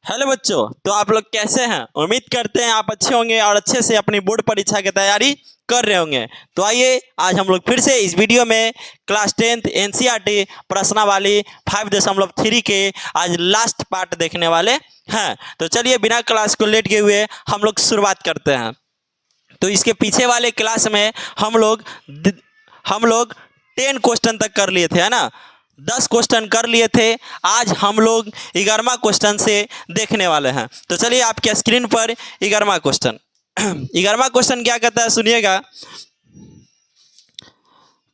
Hello बच्चों, तो आप लोग कैसे हैं? उम्मीद करते हैं आप अच्छे होंगे और अच्छे से अपनी बोर्ड परीक्षा की तैयारी कर रहे होंगे। तो आइए आज हम लोग फिर से इस वीडियो में क्लास 10th एनसीईआरटी प्रश्नावली 5.3 के आज लास्ट पार्ट देखने वाले हैं। तो चलिए बिना क्लास को लेट के हुए हम लोग शुरुआत करते हैं। तो इसके पीछे वाले क्लास में हम लोग 10 क्वेश्चन तक कर लिए थे, है ना। 10 क्वेश्चन कर लिए थे। आज हम लोग 11वां क्वेश्चन से देखने वाले हैं। तो चलिए आपके स्क्रीन पर 11वां क्वेश्चन 11वां क्वेश्चन क्या कहता है, सुनिएगा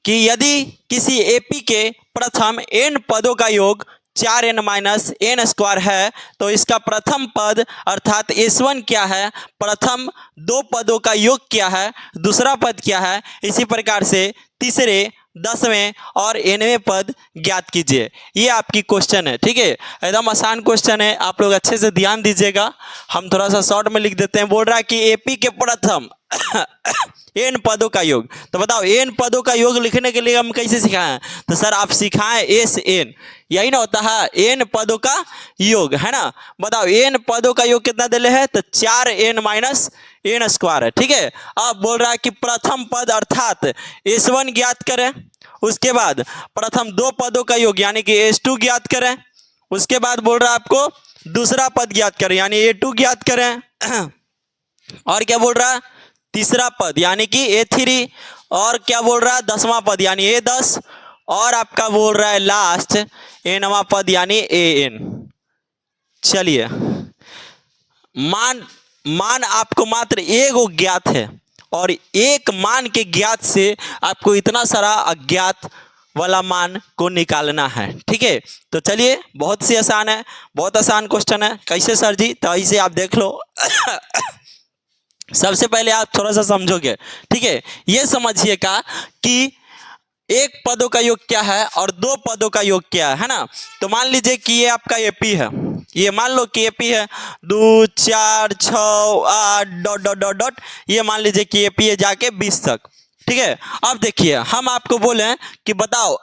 कि यदि किसी एपी के प्रथम n पदों का योग 4n-n² है तो इसका प्रथम पद अर्थात S1 क्या है, प्रथम दो पदों का योग क्या है, दूसरा पद क्या है, इसी प्रकार से तीसरे 10वें और 9वें पद ज्ञात कीजिए। ये आपकी क्वेश्चन है, ठीक है। एकदम आसान क्वेश्चन है, आप लोग अच्छे से ध्यान दीजिएगा। हम थोड़ा सा शॉर्ट में लिख देते हैं। बोल रहा है कि एपी के प्रथम n पदों का योग। तो बताओ n पदों का योग लिखने के लिए हम कैसे सिखाएं? तो सर आप सिखाएं SN, यही ना होता है n पदों का योग, है ना। बताओ n पदों का योग कितना दिले है? तो 4n-n² है, ठीक है। अब बोल रहा है कि प्रथम पद अर्थात S1 ज्ञात करें, उसके बाद प्रथम दो पदों का योग यानी कि S2 ज्ञात करें, उसके बाद बोल रहा है आपको दूसरा पद ज्ञात करें यानी A2 ज्ञात करें, और क्या बोल रहा है तीसरा पद यानी कि A3, और क्या बोल रहा है 10वां पद यानी A10, और आपका बोल रहा है लास्ट nवां पद यानी AN। चलिए मान आपको मात्र एक ज्ञात है और एक मान के ज्ञात से आपको इतना सारा अज्ञात वाला मान को निकालना है, ठीक है। तो चलिए बहुत सी आसान है, बहुत आसान क्वेश्चन है। कैसे सर जी? तो ऐसे आप देख लो सबसे पहले आप थोड़ा सा समझोगे, ठीक है। ये समझिएगा कि एक पदों का योग क्या है और दो पदों का योग क्या है ना। तो मान लीजिए कि ये आपका एपी है, ये मान लो कि एपी है 2 4 6 8 डॉट डॉट डॉट डॉट, ये मान लीजिए कि एपी है जाके 20 तक, ठीक है। अब देखिए हम आपको बोले कि बताओ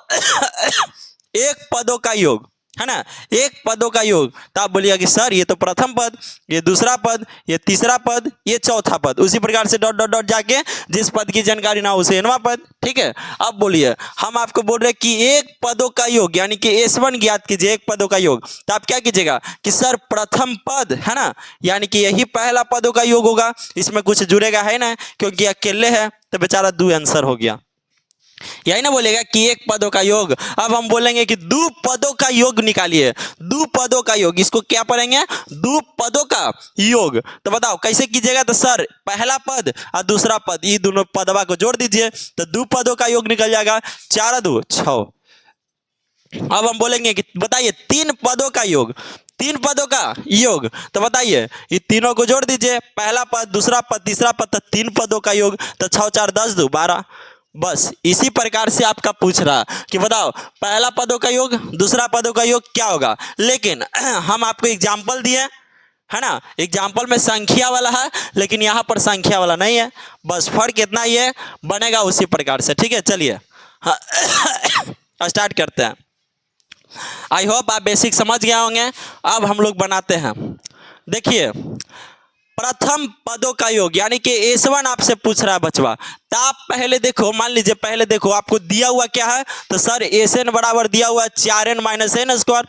एक पदों का योग, है ना, एक पदों का योग। तो आप बोलिएगा कि सर ये तो प्रथम पद, ये दूसरा पद, ये तीसरा पद, ये चौथा पद, उसी प्रकार से डॉट डॉट डॉट जाके जिस पद की जानकारी ना हो उसे nवां पद, ठीक है। अब बोलिए हम आपको बोल रहे हैं कि एक पदों का योग यानी कि S1 ज्ञात कीजिए, एक पदों का योग। तो आप क्या कीजिएगा कि सर प्रथम पद, है ना, यानी कि यही पहला पदों का योग होगा, इसमें कुछ जुड़ेगा है ना, क्योंकि अकेले है तो बेचारा 2 आंसर हो गया। यही ना बोलेगा कि एक पदों का योग। अब हम बोलेंगे कि दो पदों का योग निकालिए, दो पदों का योग, इसको क्या पढ़ेंगे? दो पदों का योग। तो बताओ कैसे कीजिएगा? तो सर पहला पद और दूसरा पद, ये दोनों पदवा को जोड़ दीजिए तो दो पदों का योग निकल जाएगा, 4 और 2 6। अब हम बोलेंगे कि बताइए तीन पदों का योग, तीन पदों का योग। तो बताइए ये तीनों को जोड़ दीजिए, पहला पद, दूसरा पद, तीसरा पद, तो तीन पदों का योग। तो 6 4 10 2 12। बस इसी प्रकार से आपका पूछ रहा कि बताओ पहला पदों का योग, दूसरा पदों का योग क्या होगा। लेकिन हम आपको एग्जाम्पल दिए, है ना, एग्जाम्पल में संख्या वाला है लेकिन यहाँ पर संख्या वाला नहीं है, बस फर्क इतना ही है, बनेगा उसी प्रकार से, ठीक है। चलिए स्टार्ट करते हैं। आई होप आप बेसिक समझ गए होंगे। अब हम लोग बनाते हैं। देखिए प्रथम पदों का योग यानी कि S1 आपसे पूछ रहा है बचवा। तो आप पहले देखो, मान लीजिए पहले देखो आपको दिया हुआ क्या है। तो सर SN बराबर दिया हुआ है 4n-n²,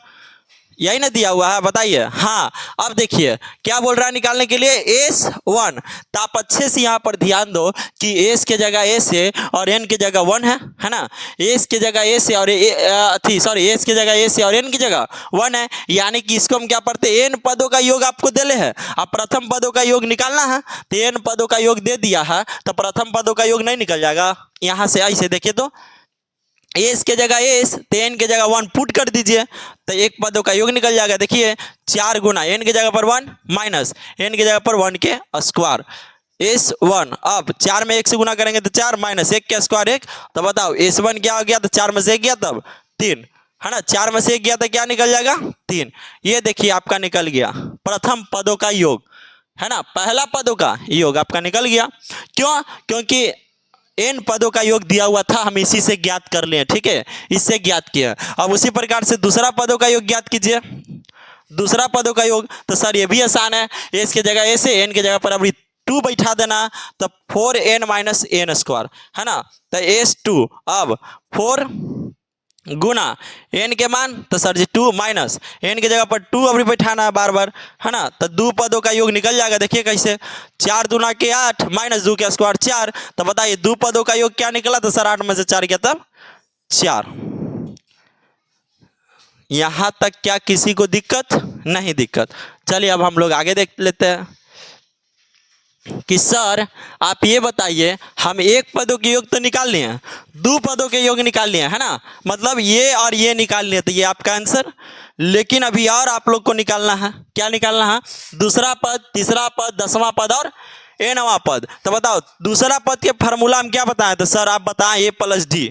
यही ना दिया हुआ है, बताइए। हाँ अब देखिए क्या बोल रहा है निकालने के लिए, S1। तो आप अच्छे से यहाँ पर ध्यान दो कि S के जगह S है और N की जगह 1 है ना। S की जगह S है और S की जगह S है और N की जगह 1 है, यानी कि इसको हम क्या पढ़ते हैं, N पदों का योग आपको देले है। अब प्रथम पदों का योग निकालना है तो N पदों का योग दे दिया है, तो प्रथम पदों का योग नहीं निकल जाएगा। यहाँ से ऐसे देखिए तो S के जगह S, तो N के जगह 1 पुट कर दीजिए तो एक पदों का योग निकल जाएगा। देखिए 4 गुना N के जगह पर 1 माइनस N के जगह पर 1 के स्क्वायर S1। अब 4 में 1 से गुना करेंगे तो 4 माइनस 1 के स्क्वायर 1। तो बताओ S1 क्या हो गया? तो 4 में से 1 गया तब 3, है ना, 4 में से 1 गया तो क्या निकल जाएगा? 3। ये देखिए आपका निकल गया प्रथम पदों का योग, है ना, पहला पदों का योग आपका निकल गया। क्यों? क्योंकि n पदों का योग दिया हुआ था, हम इसी से ज्ञात कर लिए, ठीक है, इससे ज्ञात किया। अब उसी प्रकार से दूसरा पदों का योग ज्ञात कीजिए। दूसरा पदों का योग। तो सर ये भी आसान है, एस की जगह ए से एन की जगह पर अभी 2 बैठा देना, तो 4n माइनस एन स्क्वायर है ना। तो S2 अब 4 गुना n के मान, तो सर जी 2 माइनस n की जगह पर 2 अभी बैठाना है बार बार है ना। तो दो पदों का योग निकल जाएगा, देखिए कैसे, 4 दूना के 8 माइनस 2 के स्क्वायर 4। तो बताइए दो पदों का योग क्या निकला, तो सर 8 में से 4 गया तब 4। यहां तक क्या किसी को दिक्कत? नहीं दिक्कत। चलिए अब हम लोग आगे देख लेते हैं कि सर आप ये बताइए, हम एक पदों के योग तो निकाल लिए हैं, दो पदों के योग निकाल लिए है ना, मतलब ये और ये निकाल लिए, तो ये आपका आंसर। लेकिन अभी और आप लोग को निकालना है, क्या निकालना है? दूसरा पद, तीसरा पद, 10वां पद और nवां पद। तो बताओ दूसरा पद के फार्मूला हम क्या बताएं, तो सर आप बताएं a plus D,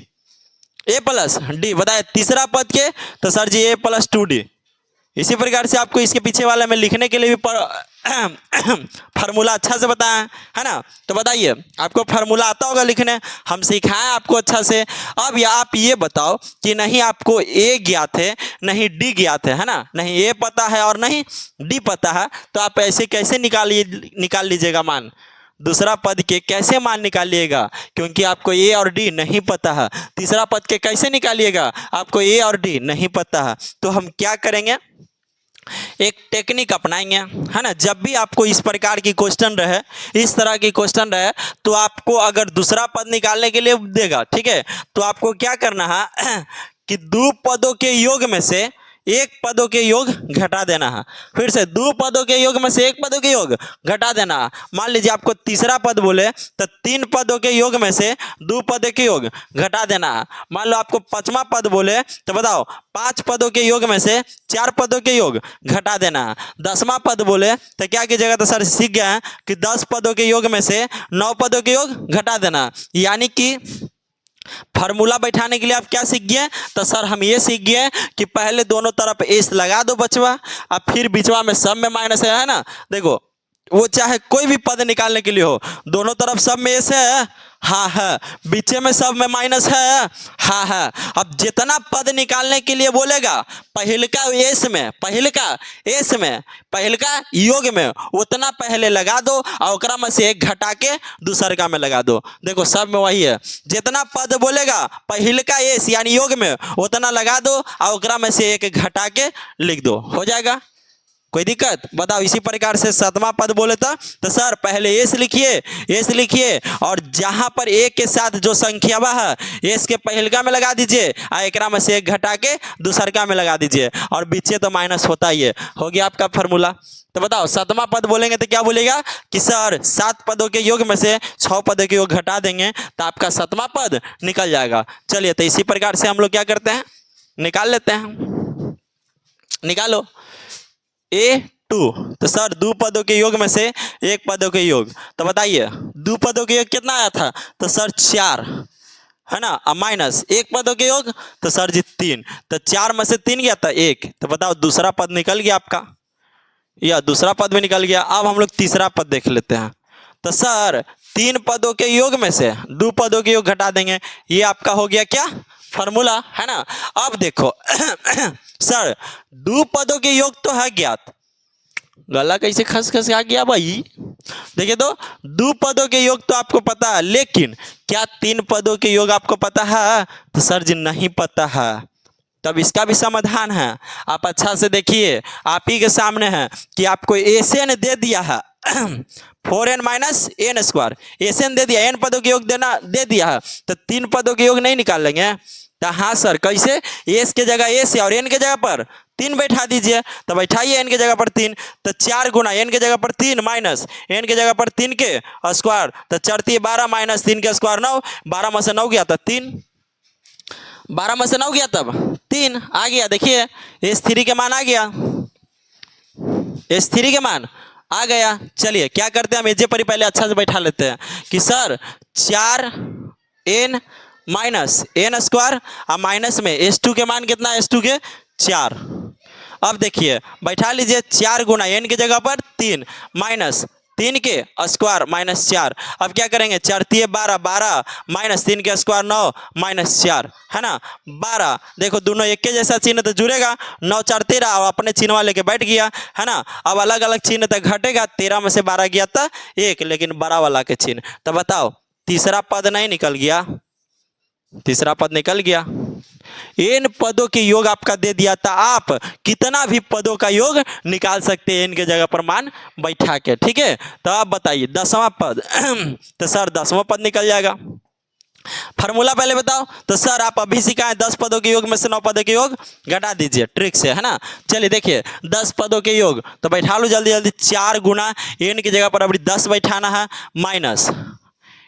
a plus D बताए। तीसरा पद के, तो sir ji a plus 2d। इसी प्रकार से आपको इसके पीछे वाले में लिखने के लिए भी फार्मूला अच्छा से बताया है ना। तो बताइए आपको फार्मूला आता होगा लिखने, हम सिखाएं आपको अच्छा से। अब आप ये बताओ कि नहीं आपको ए ज्ञात है नहीं डी ज्ञात है ना, नहीं ए पता है और नहीं डी पता है, तो आप ऐसे कैसे निकाल लीजिएगा मान, दूसरा पद के कैसे मान निकालिएगा, क्योंकि आपको ए और डी नहीं पता है। तीसरा पद के कैसे निकालिएगा, आपको ए और डी नहीं पता है। तो हम क्या करेंगे, एक टेक्निक अपनाएंगे है ना। जब भी आपको इस प्रकार की क्वेश्चन रहे, इस तरह की क्वेश्चन रहे, तो आपको अगर दूसरा पद निकालने के लिए देगा, ठीक है, तो आपको क्या करना है कि दो पदों के योग में से एक पदों के योग घटा देना है। फिर से दो पदों के योग में से एक पदों के योग घटा देना है। मान लीजिए आपको तीसरा पद बोले तो 3 पदों के योग में से 2 पदों के योग घटा देना है। मान लो आपको 5वां पद बोले तो बताओ 5 पदों के योग में से 4 पदों के योग घटा देना है। 10वां पद बोले तो क्या कीजिएगा, तो सर सीख गए हैं कि 10 पदों के योग में से 9 पदों के योग घटा देना। यानी कि फार्मूला बैठाने के लिए आप क्या सीख गए, तो सर हम ये सीख गए कि पहले दोनों तरफ एस लगा दो बचवा, अब फिर बीचवा में सब में माइनस है ना। देखो वो चाहे कोई भी पद निकालने के लिए हो, दोनों तरफ सब में एस है, हाँ है, बीचे में सब में माइनस है, हाँ है। अब जितना पद निकालने के लिए बोलेगा पहलका एस में, पहलका योग में उतना पहले लगा दो और ओकरा में से एक घटा के दूसरका में लगा दो। देखो सब में वही है, जितना पद बोलेगा पहलका एस यानी योग में उतना लगा दो और ओकरा में से एक घटा के लिख दो, हो जाएगा। कोई दिक्कत? बताओ। इसी प्रकार से 7वां पद बोले तो सर पहले एस लिखिए और जहां पर ए के साथ जो संख्या है एस के पहलका में लगा दीजिए और एकरा में से एक घटा के दूसरका में लगा दीजिए और बीचे तो माइनस होता ही है। हो गया आपका फार्मूला। तो बताओ 7वां पद बोलेंगे तो क्या बोलेगा कि सर 7 पदों के योग में से 6 पदों के योग घटा देंगे तो आपका 7वां पद निकल जाएगा। चलिए तो इसी प्रकार से हम लोग क्या करते हैं, निकाल लेते हैं। निकालो A2, तो सर 2 पदों के योग में से एक पदों के योग, तो बताइए 2 पदों के योग कितना आया था, तो सर 4 है ना, अब माइनस 1 पदों के योग, तो सर जी 3, तो 4 में से 3 गया था 1, तो बताओ दूसरा पद निकल गया आपका, या दूसरा पद भी निकल गया। अब हम लोग तीसरा पद देख लेते हैं। तो सर 3 पदों के योग में से 2 पदों के योग घटा देंगे, ये आपका हो गया क्या फार्मूला, है ना। अब देखो सर 2 पदों के योग तो है ज्ञात, गला कैसे खस आ गया भाई। देखिए तो 2 पदों के योग तो आपको पता है, लेकिन क्या 3 पदों के योग आपको पता है, तो सर जी नहीं पता है। तब इसका भी समाधान है, आप अच्छा से देखिए, आप ही के सामने है कि आपको एन दे दिया है 4n minus n square, n दे दिया, n पदों के योग दे दिया है, तो 3 पदों के योग नहीं निकाल लेंगे। तो हाँ सर कैसे, एस के जगह एस और एन के जगह पर 3 बैठा दीजिए, तो बैठाइए एन के जगह पर 3, तो 4 गुना एन के जगह पर 3 माइनस एन के जगह पर 3 के स्क्वायर, तो 4 × 12 माइनस 3 के स्क्वायर 9, 12 में से 9 गया था 3, 12 में से 9 गया तब 3 आ गया। देखिए S3 के मान आ गया, S3 के मान आ गया। चलिए क्या करते हैं, हम एजे पर ही पहले अच्छा से बैठा लेते हैं कि sir 4n minus n square और माइनस में S2 के मान कितना, S2 के 4। अब देखिए बैठा लीजिए 4 गुना एन की जगह पर 3 माइनस 3 के स्क्वायर माइनस 4। अब क्या करेंगे, 4 तिये 12, 12 माइनस 3 के स्क्वायर 9 माइनस 4, है ना 12। देखो दोनों एक के जैसा चिन्ह तो जुड़ेगा, 9 4 13 और अपने चिन्ह वाले के बैठ गया, है ना। अब अलग अलग चिन्ह तक घटेगा, 13 में से 12 गया था 1, लेकिन बड़ा वाला के चिन्ह। तो बताओ तीसरा पद नहीं निकल गया, तीसरा पद निकल गया। इन पदों के योग आपका दे दिया था, आप कितना भी पदों का योग निकाल सकते हैं इनके जगह पर मान बैठा के, ठीक है। तो आप बताइए 10वां पद तो सर 10वां पद निकल जाएगा। फार्मूला पहले बताओ। तो सर आप अभी सिखाएं 10 पदों के योग में से 9 पदों के योग घटा दीजिए ट्रिक से, है ना। चलिए देखिए 10 पदों के योग तो बैठा लो जल्दी जल्दी। 4 गुना एन की जगह पर अभी 10 बैठाना है, माइनस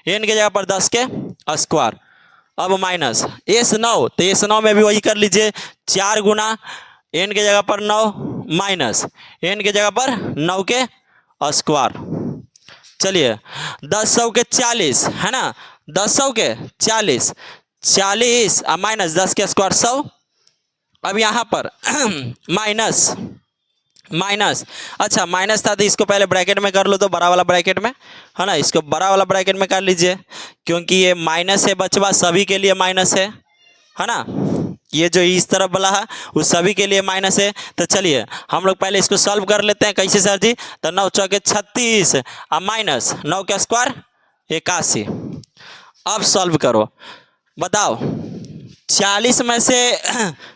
एन की जगह पर 10 के स्क्वायर, अब माइनस एस 9, तो एस 9 में भी वही कर लीजिए। 4 गुना एन के जगह पर 9 माइनस एन के जगह पर 9 के स्क्वायर। चलिए 10 सौ के 40, है ना, 10 सौ के 40, 40 माइनस 10 के स्क्वायर 100। अब यहाँ पर माइनस माइनस, अच्छा माइनस था तो इसको पहले ब्रैकेट में कर लो, तो बड़ा वाला ब्रैकेट में, है ना, इसको बड़ा वाला ब्रैकेट में कर लीजिए, क्योंकि ये माइनस है बचवा, सभी के लिए माइनस है ना। ये जो इस तरफ वाला है वो सभी के लिए माइनस है। तो चलिए हम लोग पहले इसको सॉल्व कर लेते हैं। कैसे सर जी, तो 9 चौके 36 और माइनस 9 के स्क्वायर 81। अब सॉल्व करो, बताओ 40 में से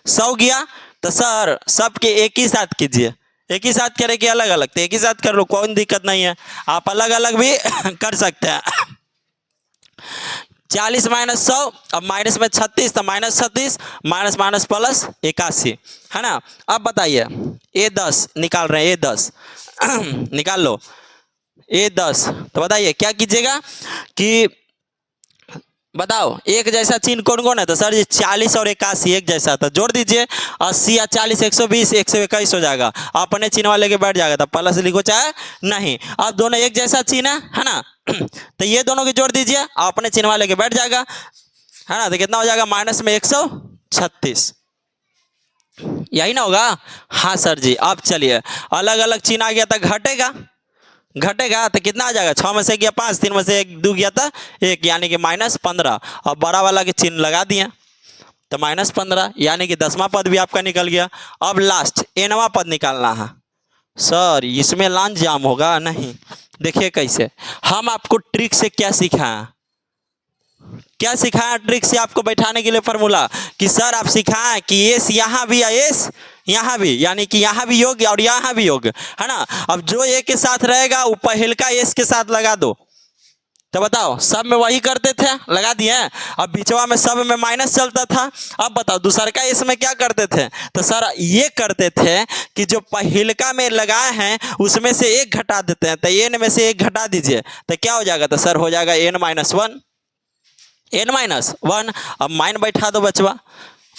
100 गया, तो सर सबके एक ही साथ कीजिए, एक ही साथ करे कि अलग अलग, तो एक ही साथ कर लो, कोई दिक्कत नहीं है, आप अलग अलग भी कर सकते हैं। 40 माइनस 100, अब माइनस में 36, तो माइनस 36 माइनस माइनस प्लस 81, है ना। अब बताइए ए 10 निकाल रहे हैं, ए 10 निकाल लो, ए 10। तो बताइए क्या कीजिएगा कि बताओ एक जैसा चिन्ह कौन कौन है, तो सर जी 40 और 81 एक जैसा, तो जोड़ दीजिए 80 या 40 120 121 हो जाएगा, अपने चिन्ह वाले के बैठ जाएगा, तो प्लस लिखो चाहे नहीं। अब दोनों एक जैसा चिन्ह है ना, तो ये दोनों की जोड़ दीजिए, अपने चिन्ह वाले के बैठ जाएगा, है ना। तो कितना हो जाएगा, माइनस में 136, यही ना होगा। हाँ सर जी। अब चलिए अलग अलग चिन्ह आ गया था, घटेगा घटेगा तो कितना आ जाएगा, 6 में से गया 5, 3 में से 1 2 गया था 1, यानी कि माइनस 15। अब बड़ा वाला के चिन्ह लगा दिए तो माइनस 15, यानी कि 10वां पद भी आपका निकल गया। अब लास्ट nवां पद निकालना है। सर इसमें लांच जाम होगा नहीं, देखिए कैसे हम आपको ट्रिक से क्या सिखाएं, क्या सिखाया ट्रिक से आपको बैठाने के लिए फॉर्मूला, कि सर आप सिखाएं कि एस यहाँ भी है, एस यहाँ भी, यानी कि यहाँ भी योग और यहाँ भी योग, है ना। अब जो ए के साथ रहेगा वो पहल का एस के साथ लगा दो। तो बताओ सब में वही करते थे, लगा दिए। अब बिचवा में सब में माइनस चलता था। अब बताओ दूसर का इसमें क्या करते थे, तो सर ये करते थे कि जो पहिलका में लगाए हैं उसमें से एक घटा देते हैं, तो एन में से एक घटा दीजिए, तो क्या हो जाएगा, तो सर हो जाएगा n-1, n-1। अब मान बैठा दो बचवा,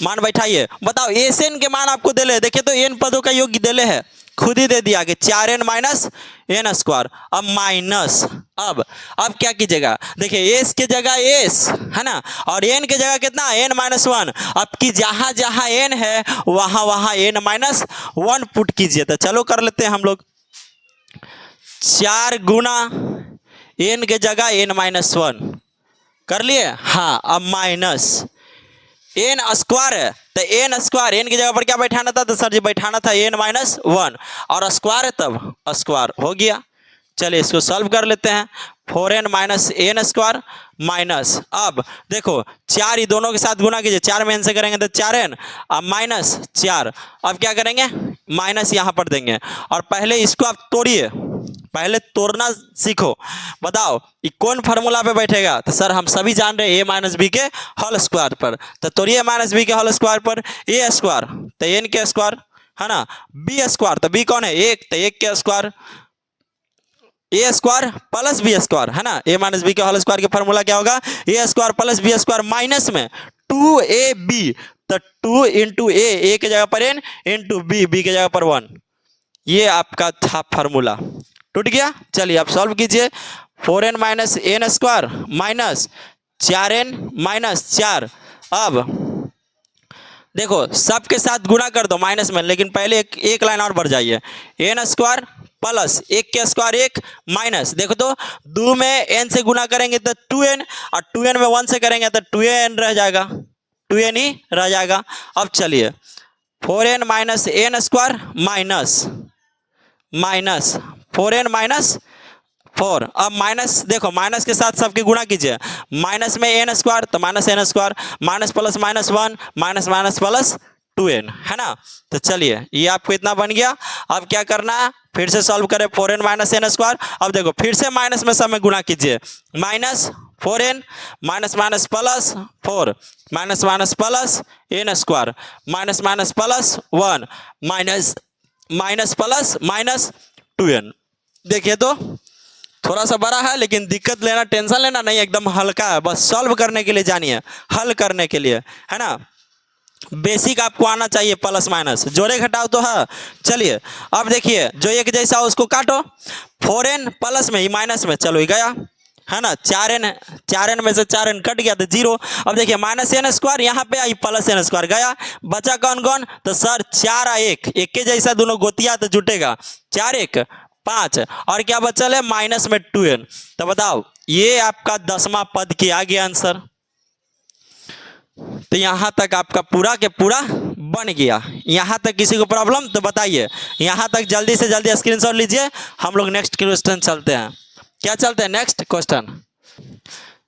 मान बैठाइए। बताओ एस एन के मान आपको दे ले, देखिए तो एन पदों का योग दे ले है, खुद ही दे दिया कि 4n माइनस एन स्क्वायर। अब माइनस, अब क्या कीजिएगा, देखिए एस के जगह एस, है ना, और एन के जगह कितना n-1। अब कि जहां जहां एन है वहां वहां n-1 पुट कीजिए। तो चलो कर लेते हैं हम लोग। 4 गुना एन के जगह n-1 कर लिए, हाँ। अब माइनस एन स्क्वायर है, तो एन स्क्वायर, एन की जगह पर क्या बैठाना था, तो सर जी बैठाना था n-1, और स्क्वायर है तब स्क्वायर हो गया। चलिए इसको सॉल्व कर लेते हैं। 4n minus n square minus, अब देखो 4 ही दोनों के साथ गुना कीजिए, 4 में n से करेंगे तो 4n, अब माइनस 4। अब क्या करेंगे, माइनस यहाँ पर देंगे, और पहले इसको आप तोड़िए, पहले तोड़ना सीखो। बताओ ये कौन फार्मूला पे बैठेगा, तो सर हम सभी जान रहे हैं a माइनस बी के होल स्क्वायर पर, तो तोड़िए माइनस बी के होल स्क्वायर पर a स्क्वायर, तो n के स्क्वायर, है ना, b स्क्वायर, तो b कौन है 1, तो 1 के square, a square plus b square, है ना। a माइनस बी के होल स्क्वायर के फार्मूला क्या होगा, a square plus b square minus में 2ab, तो 2 इंटू ए के जगह पर n इंटू बी के जगह पर 1, ये आपका था फार्मूला। टूट गया। चलिए आप सॉल्व कीजिए। 4n minus n square minus 4n minus 4। अब देखो सबके साथ गुणा कर दो माइनस में, लेकिन पहले एक लाइन और बढ़ जाइए, एन स्क्वायर प्लस 1 के स्क्वायर 1 माइनस, देखो तो 2 में n से गुना करेंगे तो 2n, और 2n में 1 से करेंगे तो 2n रह जाएगा, 2n ही रह जाएगा। अब चलिए 4n minus n square minus minus 4n minus 4, अब माइनस देखो माइनस के साथ सबके गुणा कीजिए, माइनस में n स्क्वायर तो minus n square, minus plus minus 1 minus minus plus 2n, है ना। तो चलिए ये आपको इतना बन गया। अब क्या करना है, फिर से सॉल्व करें 4n माइनस n स्क्वायर। अब देखो फिर से माइनस में सब में गुणा कीजिए, minus 4n minus minus plus 4 minus minus plus n square minus minus plus 1 minus minus plus minus 2n। देखिए तो थोड़ा सा बड़ा है, लेकिन दिक्कत लेना टेंशन लेना नहीं, एकदम हल्का है, बस सॉल्व करने के लिए जानिए, हल करने के लिए, है ना। बेसिक आपको आना चाहिए, प्लस माइनस जोड़े घटाओ तो है। चलिए अब देखिए जो एक जैसा हो उसको काटो, 4n प्लस में ही माइनस में, चलो ये गया, है ना। 4n में से 4n कट गया तो 0। अब देखिए माइनस n स्क्वायर यहाँ पे आई प्लस n स्क्वायर गया, बचा कौन कौन, तो सर 4 और 1 एक के जैसा दोनों गोतिया तो जुटेगा, 4 1 5, और क्या बचल है माइनस में 2n। तो बताओ ये आपका 10वां पद की आ गया आंसर। तो यहां तक आपका पूरा के पूरा बन गया। यहां तक किसी को प्रॉब्लम तो बताइए, यहां तक जल्दी से जल्दी स्क्रीनशॉट लीजिए। हम लोग नेक्स्ट क्वेश्चन चलते हैं। क्या चलते हैं, नेक्स्ट क्वेश्चन।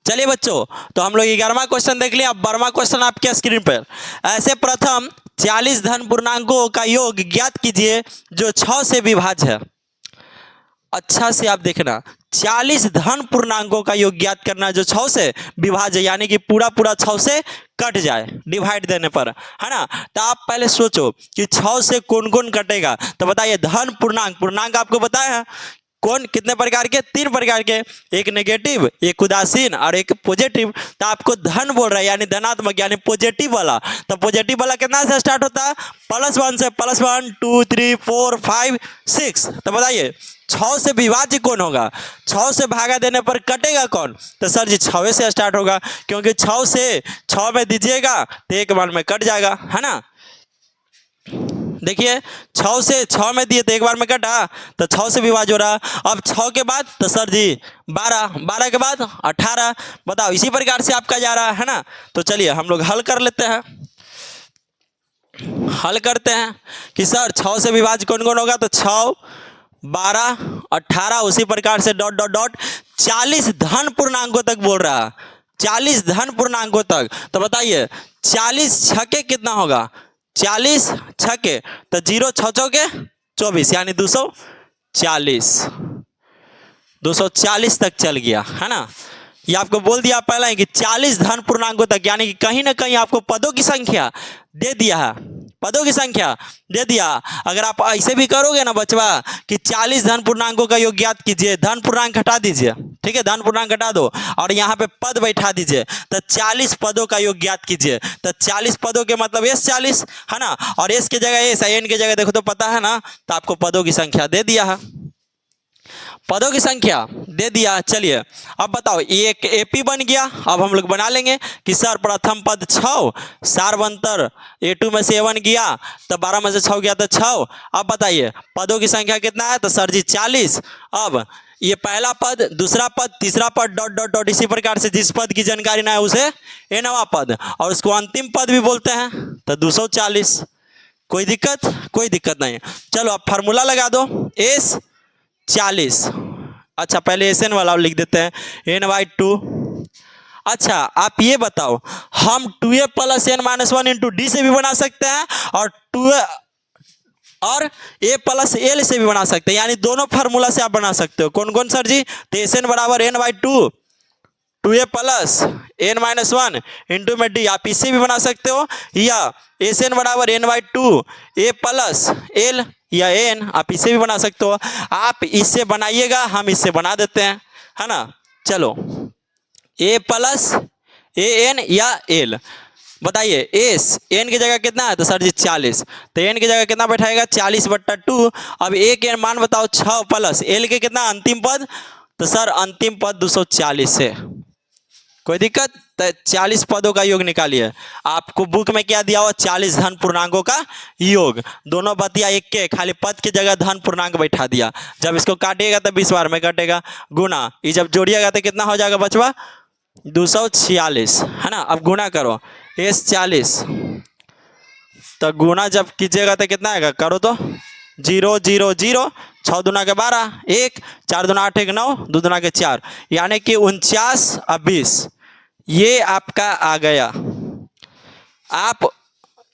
चलिए बच्चों, तो हम लोग 11वां क्वेश्चन देख लिया। अब 12वां क्वेश्चन आपके स्क्रीन पर। ऐसे प्रथम 40 धन पूर्णांकों का योग ज्ञात कीजिए जो 6 से विभाज्य है। अच्छा से आप देखना, 40 धन पूर्णांकों का योग ज्ञात करना जो 6 से विभाज्य, यानी कि पूरा पूरा 6 से कट जाए डिवाइड देने पर, है ना। तो आप पहले सोचो कि 6 से कौन कौन कटेगा। तो बताइए धन पूर्णांक, पूर्णांक आपको बताया है कौन कितने प्रकार के, 3 प्रकार के, एक नेगेटिव, एक उदासीन और एक पॉजिटिव। तो आपको धन बोल रहा है यानी धनात्मक यानी पॉजिटिव वाला। तो पॉजिटिव वाला कितना से स्टार्ट होता है, +1 से, +1 2 3 4 5 6। तो बताइए 6 से विभाज्य कौन होगा, 6 से भागा देने पर कटेगा कौन, तो सर जी 6 से स्टार्ट होगा, क्योंकि 6 से 6 में दीजिएगा तो एक बार में कट जाएगा, है ना। देखिए 6 से 6 में दिए तो एक बार में कटा, तो 6 से विभाज्य हो रहा। अब 6 के बाद तो सर जी 12, 12 के बाद 18। बताओ इसी प्रकार से आपका जा रहा है ना। तो चलिए हम लोग हल कर लेते हैं, हल करते हैं कि सर 6 से विभाज्य कौन कौन होगा। तो 6 12 18 उसी प्रकार से डॉट डॉट डॉट 40 धन पूर्णांकों तक बोल रहा, 40 धन पूर्णांकों तक। तो बताइए 40 छके कितना होगा, 40 छके तो 0 6 चौके 24 यानी 240, 240 तक चल गया, है ना। ये आपको बोल दिया पहले ही कि 40 धन पूर्णांकों तक, यानी कि कहीं ना कहीं आपको पदों की संख्या दे दिया है, पदों की संख्या दे दिया। अगर आप ऐसे भी करोगे ना बचवा कि 40 धन पूर्णांकों का योग ज्ञात कीजिए, धन पूर्णांक हटा दीजिए, ठीक है, धन पूर्णांक हटा दो और यहाँ पे पद बैठा दीजिए, तो 40 पदों का योग ज्ञात कीजिए। तो 40 पदों के मतलब S 40, है ना, और S की जगह S, N की जगह देखो तो पता है ना, तो आपको पदों की संख्या दे दिया है, पदों की संख्या दे दिया। चलिए अब बताओ एक एपी बन गया। अब हम लोग बना लेंगे कि सर प्रथम पद 6, सारवंतर A2 में से A1 गया तो 12 में से 6 गया तो 6। अब बताइए पदों की संख्या कितना है, तो सर जी 40। अब ये पहला पद, दूसरा पद, तीसरा पद डॉट डॉट डॉट, इसी प्रकार से जिस पद की जानकारी ना है उसे nवां पद, और उसको अंतिम पद भी बोलते हैं, तो 240। कोई दिक्कत, कोई दिक्कत नहीं। चलो अब फार्मूला लगा दो, S 40। अच्छा पहले SN वाला लिख देते हैं, n/2। अच्छा आप ये बताओ, हम 2a + n - 1 × d से भी बना सकते हैं और 2a और a + l से भी बना सकते हैं, यानी दोनों फार्मूला से आप बना सकते हो। कौन कौन सर जी, तो SN = n/2, 2a + n - 1 × में d, आप इससे भी बना सकते हो, या SN = n/2 a + l या n, आप इसे भी बना सकते हो। आप इससे बनाइएगा, हम इससे बना देते हैं, है ना। चलो a + an या l, बताइए S n की जगह कितना है, तो सर जी 40, तो n की जगह कितना बैठाएगा 40/2। अब a के मान बताओ 6 + l के कितना अंतिम पद, तो सर अंतिम पद 240 है, कोई दिक्कत? तो 40 पदों का योग निकालिए। आपको बुक में क्या दिया हुआ? 40 धन पूर्णांकों का योग। दोनों बतिया एक के, खाली पद की जगह धन पूर्णांक बैठा दिया। जब इसको काटिएगा तो 20 बार में कटेगा, गुना, ये जब जोड़िएगा तो कितना हो जाएगा बचवा? 246, है ना। अब गुना करो, एस 40, तो गुना जब कीजिएगा तो कितना आएगा? करो तो, 0 0 0, 6 दूना के 12, 1, 4 दूना 8, 1 9, 2 दूना के 4, यानी कि 49 और 20, ये आपका आ गया। आप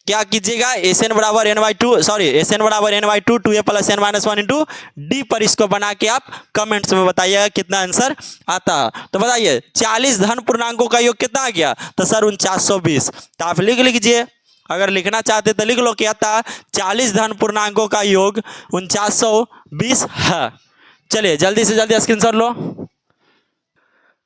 क्या कीजिएगा? एस एन बराबर n by two, sorry, S n बराबर n by two, 2a plus n minus 1 into d पर इसको बना के आप कमेंट्स में बताइएगा कितना आंसर आता। तो बताइए 40 धन पूर्णांकों का योग कितना आ गया? तो सर 4920। तो आप लिख लीजिए, अगर लिखना चाहते तो लिख लो क्या था? 40 धन पूर्णांकों का योग 4920 है। चलिए जल्दी से जल्दी स्क्रीनशॉट लो।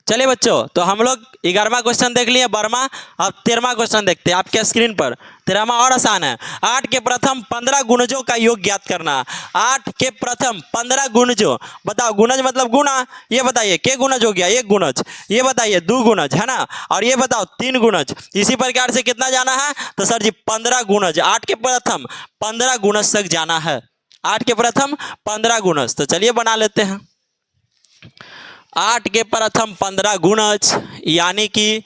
चलिए बच्चों, तो हम लोग 11वां क्वेश्चन देख लिए, 12वां। अब 13वां क्वेश्चन देखते हैं आपके स्क्रीन पर। 13वां और आसान है। 8 के प्रथम 15 गुणजों का योग ज्ञात करना। 8 के प्रथम 15 गुणजों, बताओ, गुणज मतलब गुणा, ये बताइए के गुणज हो गया? 1 गुणज, ये बताइए 2 गुणज, है ना, और ये बताओ 3 गुणज। इसी प्रकार से कितना जाना है? तो सर जी 15 गुणज, 8 के प्रथम 15 गुणज तक जाना है। 8 के प्रथम 15 गुणज, तो चलिए बना लेते हैं। 8 के प्रथम 15 गुणज, यानी कि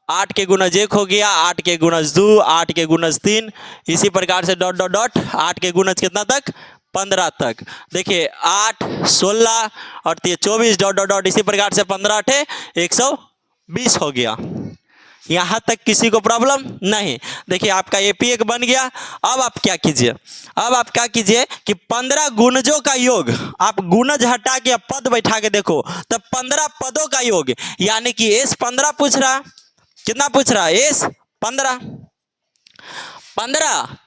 8 के गुणज 1 हो गया, 8 के गुणज 2, 8 के गुणज 3, इसी प्रकार से डॉट डॉट डॉट 8 के गुणज कितना तक? 15 तक। देखिए 8 16 और 24 डॉट डॉट डॉट, इसी प्रकार से 15 8 120 हो गया। यहाँ तक किसी को प्रॉब्लम नहीं? देखिए आपका एपी एक बन गया। अब आप क्या कीजिए? अब आप क्या कीजिए कि 15 गुणजों का योग, आप गुणज हटा के पद बैठा के देखो तो 15 पदों का योग, यानी कि एस 15 पूछ रहा। कितना पूछ रहा? एस 15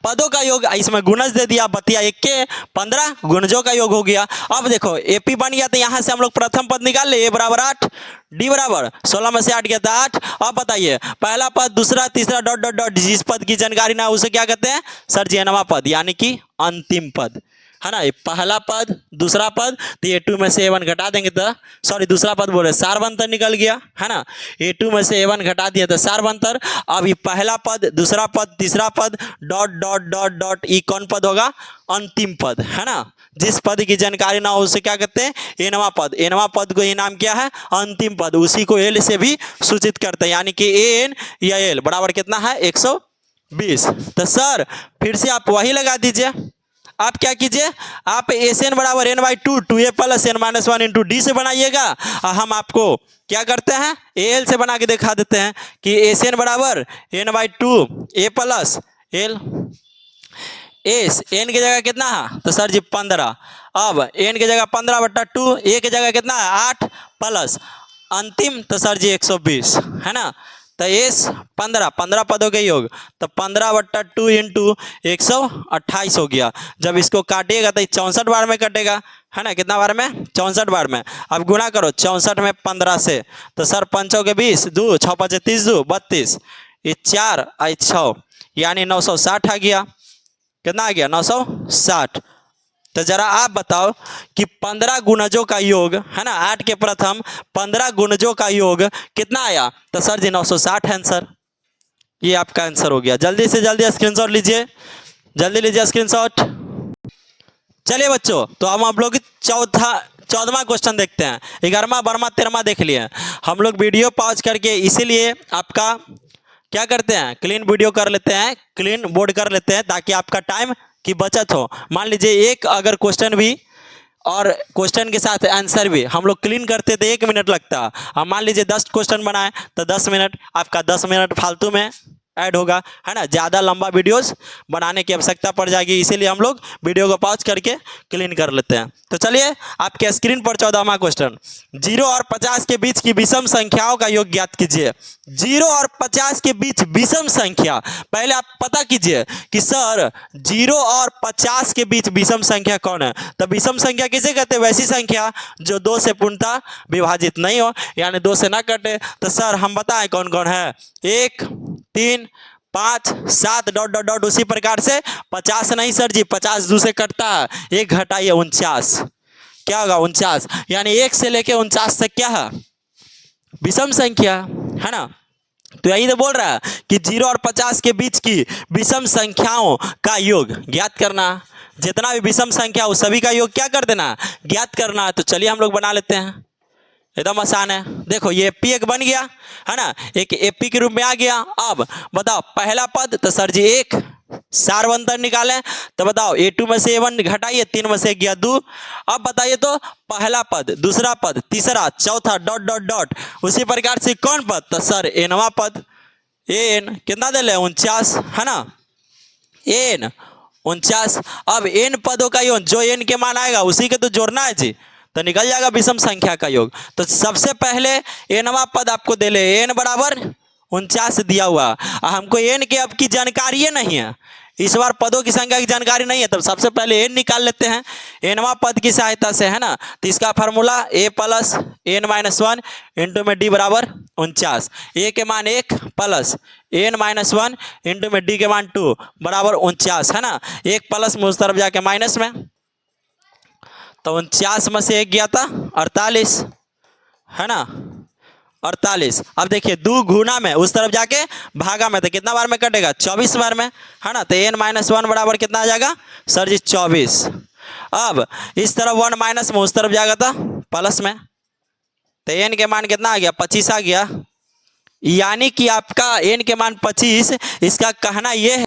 पदों का योग, इसमें गुणज दे दिया, बतिया एक के 15 गुणजों का योग हो गया। अब देखो एपी बन गया, तो यहां से हम लोग प्रथम पद निकाल ले। ए बराबर 8, डी बराबर 16 में से 8 गया था 8। अब बताइए पहला पद, दूसरा, तीसरा, डॉट डॉट डॉट, जिस पद की जानकारी ना उसे क्या कहते हैं? सर जी नवा पद, यानी कि अंतिम पद, है ना। ये पहला पद, दूसरा पद, तो ए2 में से ए1 घटा देंगे तो, सॉरी दूसरा पद बोले, सारवंतर निकल गया, है ना। ए2 में से ए1 घटा दिया तो सारवंतर। अब ये पहला पद, दूसरा पद, तीसरा पद, डॉट डॉट डॉट डॉट, ये कौन पद होगा? अंतिम पद, है ना। जिस पद की जानकारी ना हो उसे क्या कहते हैं? एनवा पद। एनवा पद को ये नाम क्या है? अंतिम पद। उसी को एल से भी सूचित करते हैं, यानी कि एन या एल बराबर कितना है? 120। तो सर फिर से आप वही लगा दीजिए। आप क्या कीजिए? आप एस एन बराबर n by two, 2a plus n minus 1 into d से बनाइएगा। हम आपको क्या करते हैं? ए एल से बना के दिखा देते हैं कि एस एन बराबर n by two a plus l. S n की जगह कितना है? तो सर जी 15। अब एन की जगह 15/2, ए की जगह कितना है? 8 प्लस अंतिम, तो सर जी 120, है ना। तो एस 15 पदों के योग, तो 15/2 इंटू 128 हो गया। जब इसको काटिएगा तो 64 बार में कटेगा, है ना। कितना बार में? 64 बार में। अब गुणा करो 64 में 15 से, तो सर 5 के 20, 2 6 5 30, 2 32, ये 4 आई 6, यानी 960 आ गया। कितना आ गया? 960। तो जरा आप बताओ कि 15 गुणजों का योग, है ना, 8 के प्रथम 15 गुणजों का योग कितना आया? तो सर जी 960 है आंसर। ये आपका आंसर हो गया। जल्दी से जल्दी स्क्रीनशॉट लीजिए, जल्दी लीजिए स्क्रीनशॉट। चलिए बच्चों, तो हम आप लोग 14वां क्वेश्चन देखते हैं। 11वां 12वां 13वां देख लिए हम लोग। वीडियो पॉज करके इसीलिए आपका क्या करते हैं? क्लीन वीडियो कर लेते हैं, क्लीन बोर्ड कर लेते हैं, ताकि आपका टाइम की बचत हो। मान लीजिए एक अगर क्वेश्चन भी और क्वेश्चन के साथ आंसर भी हम लोग क्लीन करते तो 1 मिनट लगता। अब मान लीजिए 10 क्वेश्चन बनाए तो 10 मिनट, आपका 10 मिनट फालतू में ऐड होगा, है ना। ज़्यादा लंबा वीडियोस बनाने की आवश्यकता पड़ जाएगी, इसीलिए हम लोग वीडियो को पॉज करके क्लीन कर लेते हैं। तो चलिए आपके स्क्रीन पर 14वां क्वेश्चन। 0 और 50 के बीच की विषम संख्याओं का योग ज्ञात कीजिए। 0 और 50 के बीच विषम संख्या, पहले आप पता कीजिए कि सर 0 और 50 के बीच विषम संख्या कौन है। तो विषम संख्या किसे कहते हैं? वैसी संख्या जो 2 से पूर्णतः विभाजित नहीं हो, यानी 2 से ना कटे। तो सर हम बताएं कौन कौन है? 1 3 5 7 डॉट डॉट डॉट। उसी प्रकार से 50 नहीं सर जी, 50 2 से कटता है, 1 घटाइए 49, क्या होगा? 49, यानी 1 से लेके 49 तक क्या है? विषम संख्या, है ना। तो यही तो बोल रहा है कि 0 और 50 के बीच की विषम संख्याओं का योग ज्ञात करना। जितना भी विषम संख्या हो सभी का योग क्या कर देना, ज्ञात करना। तो चलिए हम लोग बना लेते हैं, एकदम आसान है। देखो ये एपी एक बन गया, है ना, एक एपी के रूप में आ गया। अब बताओ पहला पद, तो सर जी 1 सारवंतर निकालें, तो बताओ a2 में से a1 घटाइए, 3 में से 1 गया 2। अब बताइए तो पहला पद, दूसरा पद, तीसरा, चौथा, डॉट डॉट डॉट। उसी प्रकार से कौन पद, तो सर एनवा पद, एन कितना दे ले 49, है ना, एन 49। अब एन पदों का योग, जो एन के मान आएगा उसी के तो जोड़ना है जी, तो निकल जाएगा विषम संख्या का योग। तो सबसे पहले एनवा पद आपको दे ले, एन बराबर 49 दिया हुआ। हमको एन के अब की जानकारी नहीं है, इस बार पदों की संख्या की जानकारी नहीं है, तब सबसे पहले एन निकाल लेते हैं एनवा पद की सहायता से, है ना। तो इसका formula a plus n minus 1 into में डी बराबर 49। ए के मान 1 प्लस एन माइनस 1 इंटू में डी के मान 2 बराबर 49, है ना। 1 प्लस में उस तरफ जाके माइनस में, तो 49 में से 1 गया था 48, है ना, 48। अब देखिए 2 गुना में उस तरफ जाके भागा में, तो कितना बार में कटेगा, 24 बार में, है ना। तो n माइनस 1 बराबर कितना आ जाएगा सर जी 24। अब इस तरफ 1 माइनस में उस तरफ जाएगा था प्लस में, तो n के मान कितना आ गया 25 आ गया। यानी कि आपका n के मान 25, इसका कहना ये है।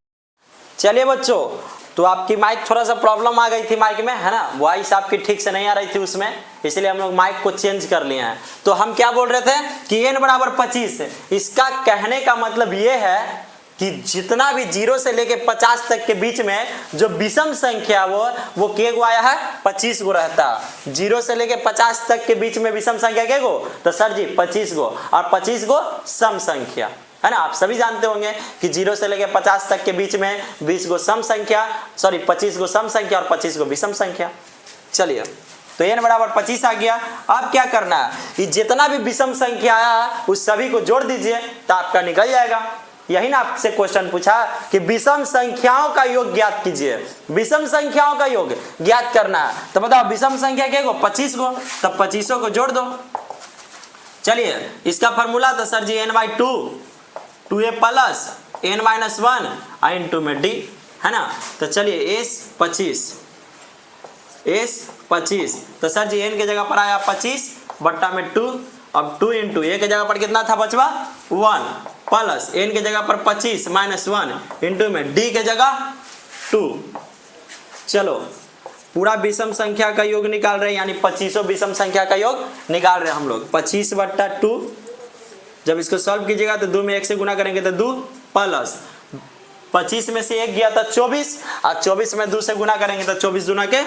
चलिए बच्चों, तो आपकी माइक थोड़ा सा प्रॉब्लम आ गई थी माइक में, है ना, वॉइस आपकी ठीक से नहीं आ रही थी उसमें, इसलिए हम लोग माइक को चेंज कर लिए हैं। तो हम क्या बोल रहे थे कि n बराबर 25, इसका कहने का मतलब ये है कि जितना भी 0 से लेके 50 तक के बीच में जो विषम संख्या वो के गो आया है 25 गो रहता। 0 से लेके 50 तक के बीच में विषम संख्या के गो, तो सर जी 25 गो, और 25 गो सम संख्या, है ना। आप सभी जानते होंगे कि 0 से लेकर 50 तक के बीच में 20 गो सम संख्या, सॉरी 25 गो सम संख्या और 25 गो विषम संख्या। चलिए, तो n बराबर 25 आ गया। अब क्या करना है, कि जितना भी विषम संख्या आया उस सभी को जोड़ दीजिए, तो आपका निकल जाएगा। यही ना आपसे क्वेश्चन पूछा कि विषम संख्याओं का योग ज्ञात कीजिए, विषम संख्याओं का योग ज्ञात करना है। तो बताओ विषम संख्या क्या गो 25 गो, तब 25 को जोड़ दो। चलिए, इसका फॉर्मूला तो सर जी n/2 2a plus n minus 1 into में d, है ना। तो चलिए S25, तो सर जी n के जगह पर आया 25 बट्टा में 2। अब 2 इंटू a के जगह पर कितना था बचवा 1 प्लस n के जगह पर 25 माइनस 1 इंटू में d के जगह 2। चलो, पूरा विषम संख्या का योग निकाल रहे हैं, यानी 25 विषम संख्या का योग निकाल रहे हैं हम लोग। 25 बट्टा 2, जब इसको सॉल्व कीजिएगा तो 2 में 1 से गुना करेंगे तो 2 प्लस 25 में से 1 गया था 24, और 24 में 2 से गुना करेंगे तो 24 दूना के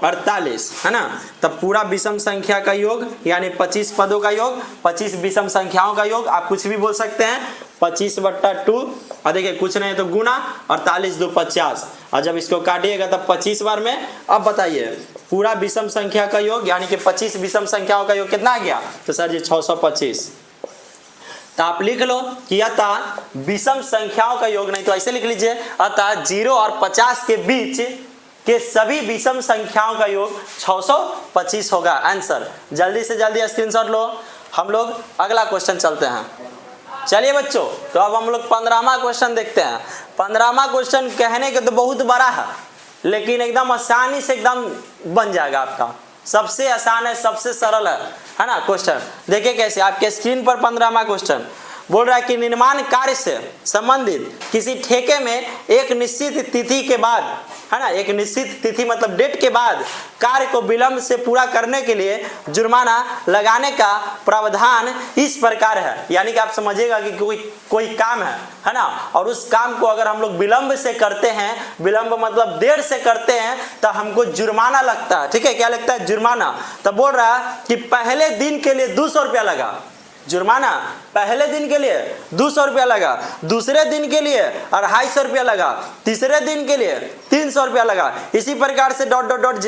48, है ना। तब पूरा विषम संख्या का योग यानी 25 पदों का योग, 25 विषम संख्याओं का योग, आप कुछ भी बोल सकते हैं। 25 बट्टा 2, और देखिए कुछ नहीं तो गुना, 48 2 50, और जब इसको काटिएगा तब 25 बार में। अब बताइए पूरा विषम संख्या का योग यानी कि 25 विषम संख्याओं का योग कितना आ गया, तो सर जी 625। तो आप लिख लो कि अतः विषम संख्याओं का योग, नहीं तो ऐसे लिख लीजिए, अतः 0 और 50 के बीच के सभी विषम संख्याओं का योग 625 होगा आंसर। जल्दी से जल्दी स्क्रीनशॉट लो। हम लोग अगला क्वेश्चन चलते हैं। चलिए बच्चों, तो अब हम लोग 15वां क्वेश्चन देखते हैं। 15वां क्वेश्चन कहने के तो बहुत बड़ा है, लेकिन एकदम आसानी से एकदम बन जाएगा आपका। सबसे आसान है, सबसे सरल है ना क्वेश्चन। देखिए कैसे, आपके स्क्रीन पर 15वां क्वेश्चन बोल रहा है कि निर्माण कार्य से संबंधित किसी ठेके में एक निश्चित तिथि के बाद, है ना, एक निश्चित तिथि मतलब डेट के बाद कार्य को विलंब से पूरा करने के लिए जुर्माना लगाने का प्रावधान इस प्रकार है। यानी कि आप समझिएगा कि कोई काम है ना, और उस काम को अगर हम लोग विलंब से करते हैं, विलंब मतलब देर से करते हैं, तो हमको जुर्माना लगता है। ठीक है, क्या लगता है, जुर्माना। तो बोल रहा है कि पहले दिन के लिए 200 रुपया लगा जुर्माना, पहले दिन के लिए 200 रुपया लगा, दूसरे दिन के लिए 250 रुपया लगा, तीसरे दिन के लिए 300 रुपया लगा, इसी प्रकार से डॉट डॉट डॉट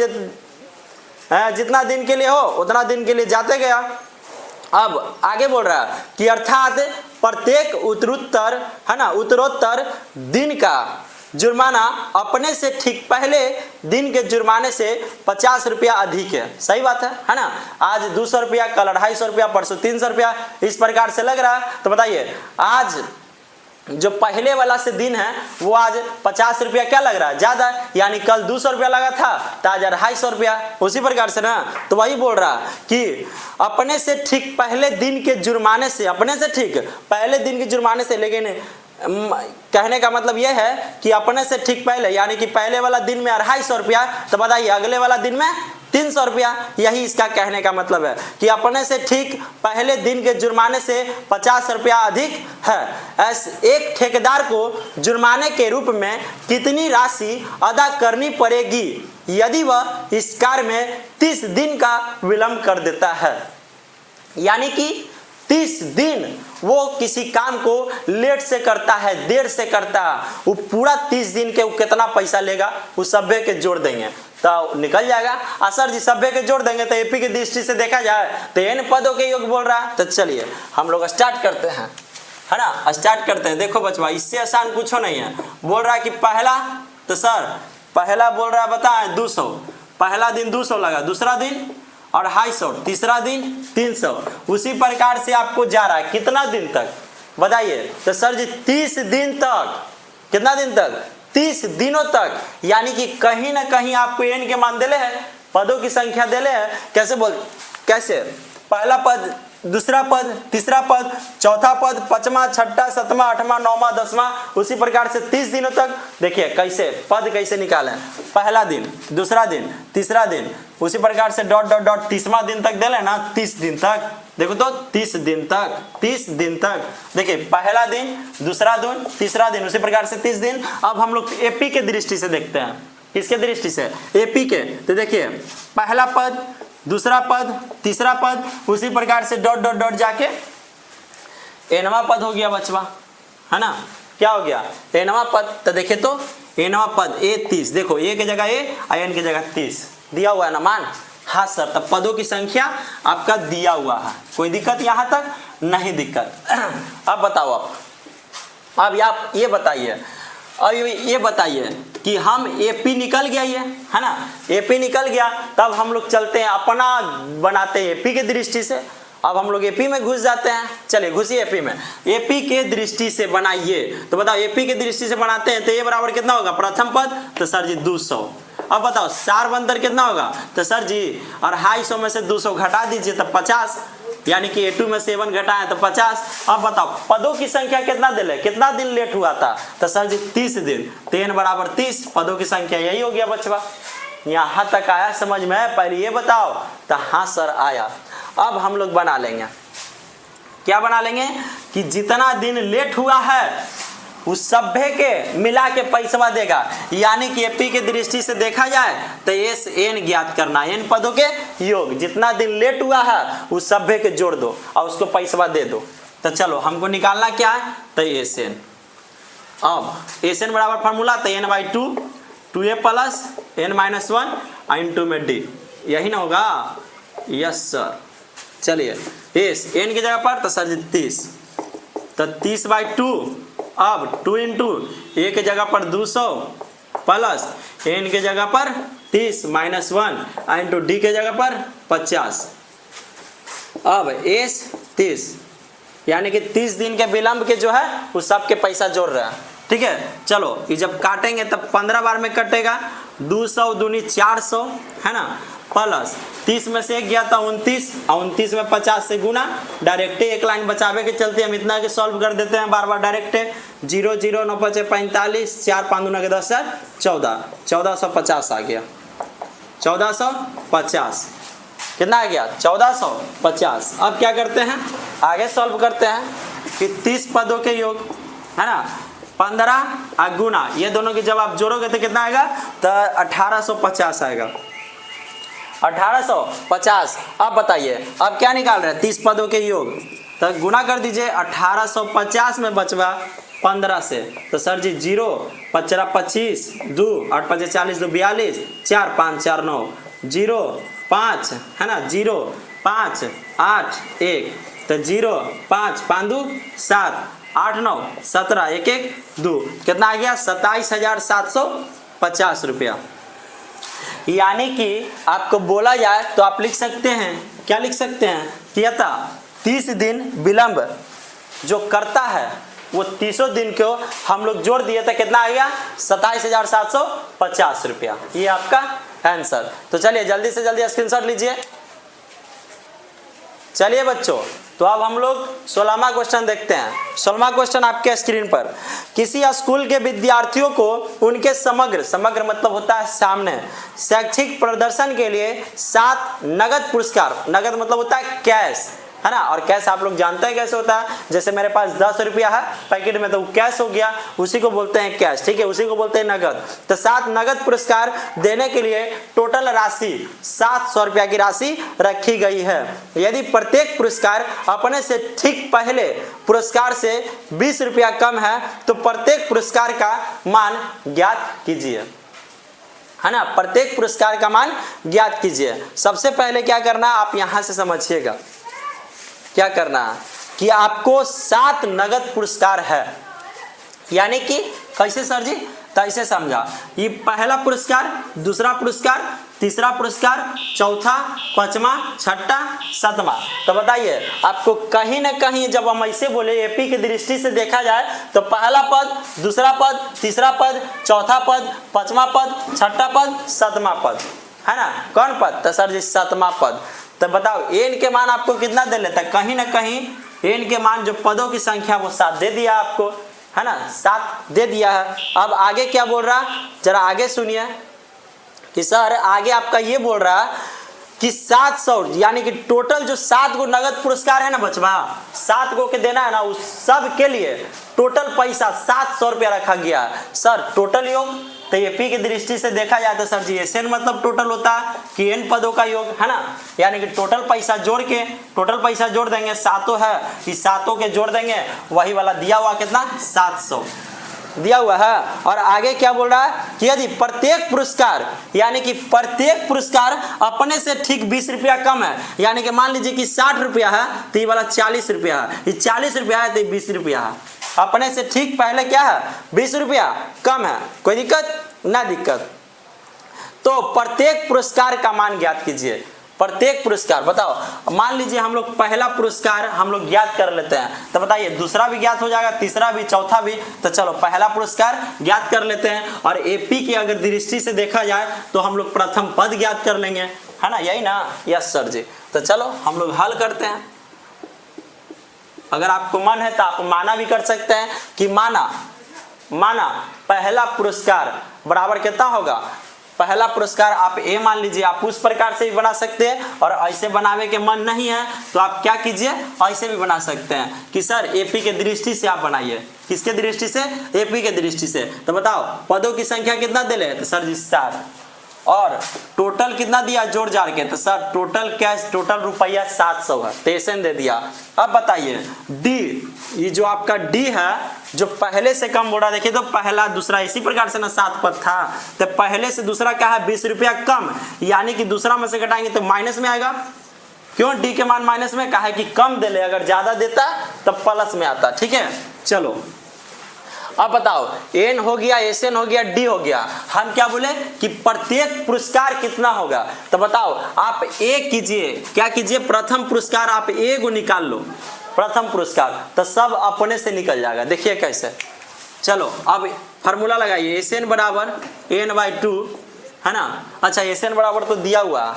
जितना दिन के लिए हो उतना दिन के लिए जाते गया। अब आगे बोल रहा है कि अर्थात प्रत्येक उत्तरोत्तर, है ना, उत्तरोत्तर दिन का जुर्माना अपने से ठीक पहले दिन के जुर्माने से 50 रुपया अधिक है। सही बात है ना। आज 200 रुपया, कल 250 रुपया, परसों 300 रुपया, इस प्रकार से लग रहा है। तो बताइए आज जो पहले वाला से दिन है वो आज 50 रुपया क्या लग रहा है ज्यादा, यानी कल 200 रुपया लगा था तो आज 250 रुपया, उसी प्रकार से ना। तो वही बोल रहा कि अपने से ठीक पहले दिन के जुर्माने से, अपने से ठीक पहले दिन के जुर्माने से, लेकिन कहने का मतलब यह है कि अपने से ठीक पहले, यानी कि पहले वाला दिन में 250 रुपया, तो बताइए अगले वाला दिन में 300 रुपया। यही इसका कहने का मतलब है कि अपने से ठीक पहले दिन के जुर्माने से 50 रुपया अधिक है। ऐसे एक ठेकेदार को जुर्माने के रूप में कितनी राशि अदा करनी पड़ेगी यदि वह इस कार्य में 30 दिन का विलंब कर देता है। यानी कि 30 दिन वो किसी काम को लेट से करता है, देर से करता है, वो पूरा 30 दिन के वो कितना पैसा लेगा, वो सभ्य के जोड़ देंगे तो निकल जाएगा। सर जी सभ्य के जोड़ देंगे तो एपी की दृष्टि से देखा जाए तो n पदों के योग बोल रहा है। तो चलिए हम लोग स्टार्ट करते हैं, है ना, स्टार्ट करते हैं। देखो बचवा इससे आसान कुछ नहीं है। बोल रहा है कि पहला, तो सर पहला बोल रहा है बताएं 200, पहला दिन 200 लगा, दूसरा दिन 250, तीसरा दिन 300, उसी प्रकार से आपको जा रहा है कितना दिन तक बताइए। तो सर जी 30 दिन तक, कितना दिन तक, 30 दिनों तक, यानी कि कहीं ना कहीं आपको n के मान देले है, पदों की संख्या देले है। कैसे बोल, कैसे, पहला पद, दूसरा पद, तीसरा पद, चौथा पद, पांचवा, छठा, सातवां, आठवां, नौवां, 10वां, उसी प्रकार से 30 दिनों तक। देखिए कैसे पद कैसे निकाले, पहला दिन, दूसरा दिन, तीसरा दिन, उसी प्रकार से डॉट डॉट डॉट 30वां दिन तक दे लेना, 30 दिन तक। देखो तो 30 दिन तक, 30 दिन तक। देखिए पहला दिन, दूसरा दिन, तीसरा दिन, उसी प्रकार से 30 दिन। अब हम लोग एपी के दृष्टि से देखते हैं, किसके दृष्टि से, एपी के। तो देखिए पहला पद, दूसरा पद, तीसरा पद, उसी प्रकार से डॉट डॉट डॉट जाके एनवा पद हो गया बचवा, है ना, क्या हो गया एनवा पद। तो देखिए तो एनवा पद ए 30, देखो ए की जगह ए, एन की जगह 30 दिया हुआ है ना मान। हाँ सर, तब पदों की संख्या आपका दिया हुआ है, कोई दिक्कत यहाँ तक नहीं दिक्कत। अब बताओ अब आप ये बताइए, अब ये बताइए कि हम एपी निकल गया ये, है ना, एपी निकल गया, तब हम लोग चलते हैं अपना बनाते हैं एपी के दृष्टि से। अब हम लोग एपी में घुस जाते हैं, चलिए घुसिए एपी में, एपी के दृष्टि से बनाइए। तो बताओ एपी के दृष्टि से बनाते हैं तो ये बराबर कितना होगा, प्रथम पद, तो सर जी 200। अब बताओ सार बंतर कितना होगा, तो सर जी 250 में से 200 घटा दीजिए तो 50, यानी कि A2 में 7 घटाए तो 50। अब बताओ पदों की संख्या कितना दिले, कितना दिन लेट हुआ था, तो सर जी 30 दिन, 3 बराबर 30, पदों की संख्या यही हो गया बचवा। यहाँ तक आया समझ में, पहले ये बताओ, तो हाँ सर आया। अब हम लोग बना लेंगे, क्या बना लेंगे कि जितना दिन लेट हुआ है उस सभ्य के मिला के पैसा देगा, यानी कि एपी के दृष्टि से देखा जाए तो एस एन ज्ञात करना, एन पदों के योग, जितना दिन लेट हुआ है उस सभ्य के जोड़ दो और उसको पैसा दे दो। तो चलो हमको निकालना क्या है, तो एस एन। अब एस एन बराबर फार्मूला तो n by 2, 2a plus n minus 1 into में डी, यही ना होगा, यस सर। चलिए एस एन की जगह पर तो सर 30, तो 30/2, अब 2 इंटू ए के जगह पर 200 प्लस एन के जगह पर 30 माइनस 1 इंटू डी के जगह पर 50। अब एस 30, यानी कि 30 दिन के विलंब के जो है वो सबके पैसा जोड़ रहा है, ठीक है। चलो ये जब काटेंगे तब 15 बार में कटेगा, 200 दूनी 400, है ना, प्लस 30 में से 1 गया था 29, और 29 में 50 से गुना, डायरेक्ट एक लाइन बचावे के चलते हम इतना के सॉल्व कर देते हैं बार बार डायरेक्ट। 0 0 9 5 45, 4 5 दूना के 10 14, 1450 आ गया, 1450 कितना आ गया, 1450। अब क्या करते हैं, आगे सॉल्व करते हैं कि 30 पदों के योग, है ना, 15 और गुना, ये दोनों की जब आप जोड़ोगे तो कितना आएगा, तो 1850 आएगा, 1850। अब बताइए अब क्या निकाल रहे हैं, 30 पदों के योग, तो गुना कर दीजिए 1850 में बचवा 15 से, तो सर जी 0 5 25, 2 8 5 40, 2 42, 4 5 4 9, 0 5, है ना, 0 5 8 1, तो 0 5 5 2 7, 8 9 17 1 1 2 कितना आ गया 27,750 रुपया। यानी कि आपको बोला जाए तो आप लिख सकते हैं, क्या लिख सकते हैं कि यथा 30 दिन विलंब जो करता है वो 30 दिन को हम लोग जोड़ दिए तो कितना आ गया 27,750 रुपया। ये आपका आंसर। तो चलिए जल्दी से जल्दी स्क्रीनशॉट लीजिए। चलिए बच्चों, तो अब हम लोग 16वां क्वेश्चन देखते हैं। 16वां क्वेश्चन आपके स्क्रीन पर, किसी स्कूल के विद्यार्थियों को उनके समग्र मतलब होता है सामने शैक्षिक प्रदर्शन के लिए 7 नगद पुरस्कार, नगद मतलब होता है कैश, है ना। और कैश आप लोग जानते हैं कैसे होता है, जैसे मेरे पास 10 रुपया है पैकेट में तो कैश हो गया, उसी को बोलते हैं कैश, ठीक है, उसी को बोलते हैं नगद। तो 7 नगद पुरस्कार देने के लिए टोटल राशि 700 रुपया की राशि रखी गई है। यदि प्रत्येक पुरस्कार अपने से ठीक पहले पुरस्कार से 20 रुपया कम है तो प्रत्येक पुरस्कार का मान ज्ञात कीजिए, है ना। प्रत्येक पुरस्कार का मान ज्ञात कीजिए। सबसे पहले क्या करना आप यहां से समझिएगा, क्या करना कि आपको 7 नगद पुरस्कार है, यानी कि कैसे सर जी, तो ऐसे समझा, ये पहला पुरस्कार, दूसरा पुरस्कार, तीसरा पुरस्कार, चौथा, पांचवा, छठा, सातवां। तो बताइए आपको कहीं ना कहीं जब हम ऐसे बोले एपी की दृष्टि से देखा जाए तो पहला पद, दूसरा पद, तीसरा पद, चौथा पद, पांचवा पद, छठा पद, सातवां पद, है ना। कौन पद, तो सर जी 7वां पद। तो बताओ एन के मान आपको कितना दे लेता है, कहीं ना कहीं एन के मान जो पदों की संख्या वो 7 दे दिया आपको, है ना, 7 दे दिया है। अब आगे क्या बोल रहा, जरा आगे सुनिए कि सर आगे आपका ये बोल रहा कि 700, यानी कि टोटल जो 7 गो नगद पुरस्कार है ना बचवा, 7 गो के देना है ना, उस सब के लिए टोटल पैसा 700 रुपया रखा गया है। सर टोटल योग, तो एपी की दृष्टि से देखा जाए तो सर जी एसएन मतलब टोटल होता है कि एन पदों का योग, है ना, यानी कि टोटल पैसा जोड़ के, टोटल पैसा जोड़ देंगे, 7 है, इस 7 के जोड़ देंगे, वही वाला दिया हुआ कितना 700 दिया हुआ है। और आगे क्या बोल रहा है कि यदि प्रत्येक पुरस्कार, यानी कि प्रत्येक पुरस्कार अपने से ठीक 20 रुपया कम है, यानी कि मान लीजिए कि 60 रुपया है तो ये वाला 40 रुपया है, ये 40 रुपया है तो 20 रुपया है, अपने से ठीक पहले क्या है 20 रुपया कम है, कोई दिक्कत ना दिक्कत। तो प्रत्येक पुरस्कार का मान ज्ञात कीजिए। प्रत्येक पुरस्कार बताओ, मान लीजिए हम लोग पहला पुरस्कार हम लोग ज्ञात कर लेते हैं, तो बताइए दूसरा भी ज्ञात हो जाएगा, तीसरा भी, चौथा भी। तो चलो पहला पुरस्कार ज्ञात कर लेते हैं। और एपी की अगर दृष्टि से देखा जाए तो हम लोग प्रथम पद ज्ञात कर लेंगे, है ना, यही ना, यस सर जी। तो चलो हम लोग हल करते हैं। अगर आपको मन है तो आप माना भी कर सकते हैं कि माना पहला पुरस्कार बराबर कितना होगा, पहला पुरस्कार आप ए मान लीजिए, आप उस प्रकार से भी बना सकते हैं, और ऐसे बनावे के मन नहीं है तो आप क्या कीजिए ऐसे भी बना सकते हैं कि सर एपी के दृष्टि से आप बनाइए। किसके दृष्टि से, एपी के दृष्टि से। तो बताओ पदों की संख्या कितना दे ले, तो सर जी 7, और टोटल कितना दिया जोड़ जाड़ के, तो सर टोटल कैश, टोटल रुपया 700 है, टेंशन दे दिया। अब बताइए डी, ये जो आपका डी है जो पहले से कम बोल रहा, देखिए तो पहला दूसरा इसी प्रकार से ना 7 पद था, तो पहले से दूसरा क्या है 20 रुपया कम, यानी कि दूसरा में से घटाएंगे तो माइनस में आएगा। क्यों डी के मान माइनस में, कहा है कि कम दे ले, अगर ज्यादा देता तब प्लस में आता, ठीक है। चलो अब बताओ एन हो गया, एस एन हो गया, डी हो गया, हम क्या बोले कि प्रत्येक पुरस्कार कितना होगा। तो बताओ आप ए कीजिए, क्या कीजिए, प्रथम पुरस्कार आप ए को निकाल लो, प्रथम पुरस्कार, तो सब अपने से निकल जाएगा। देखिए कैसे, चलो अब फार्मूला लगाइए, एस एन बराबर n/2, है ना। अच्छा एस एन बराबर तो दिया हुआ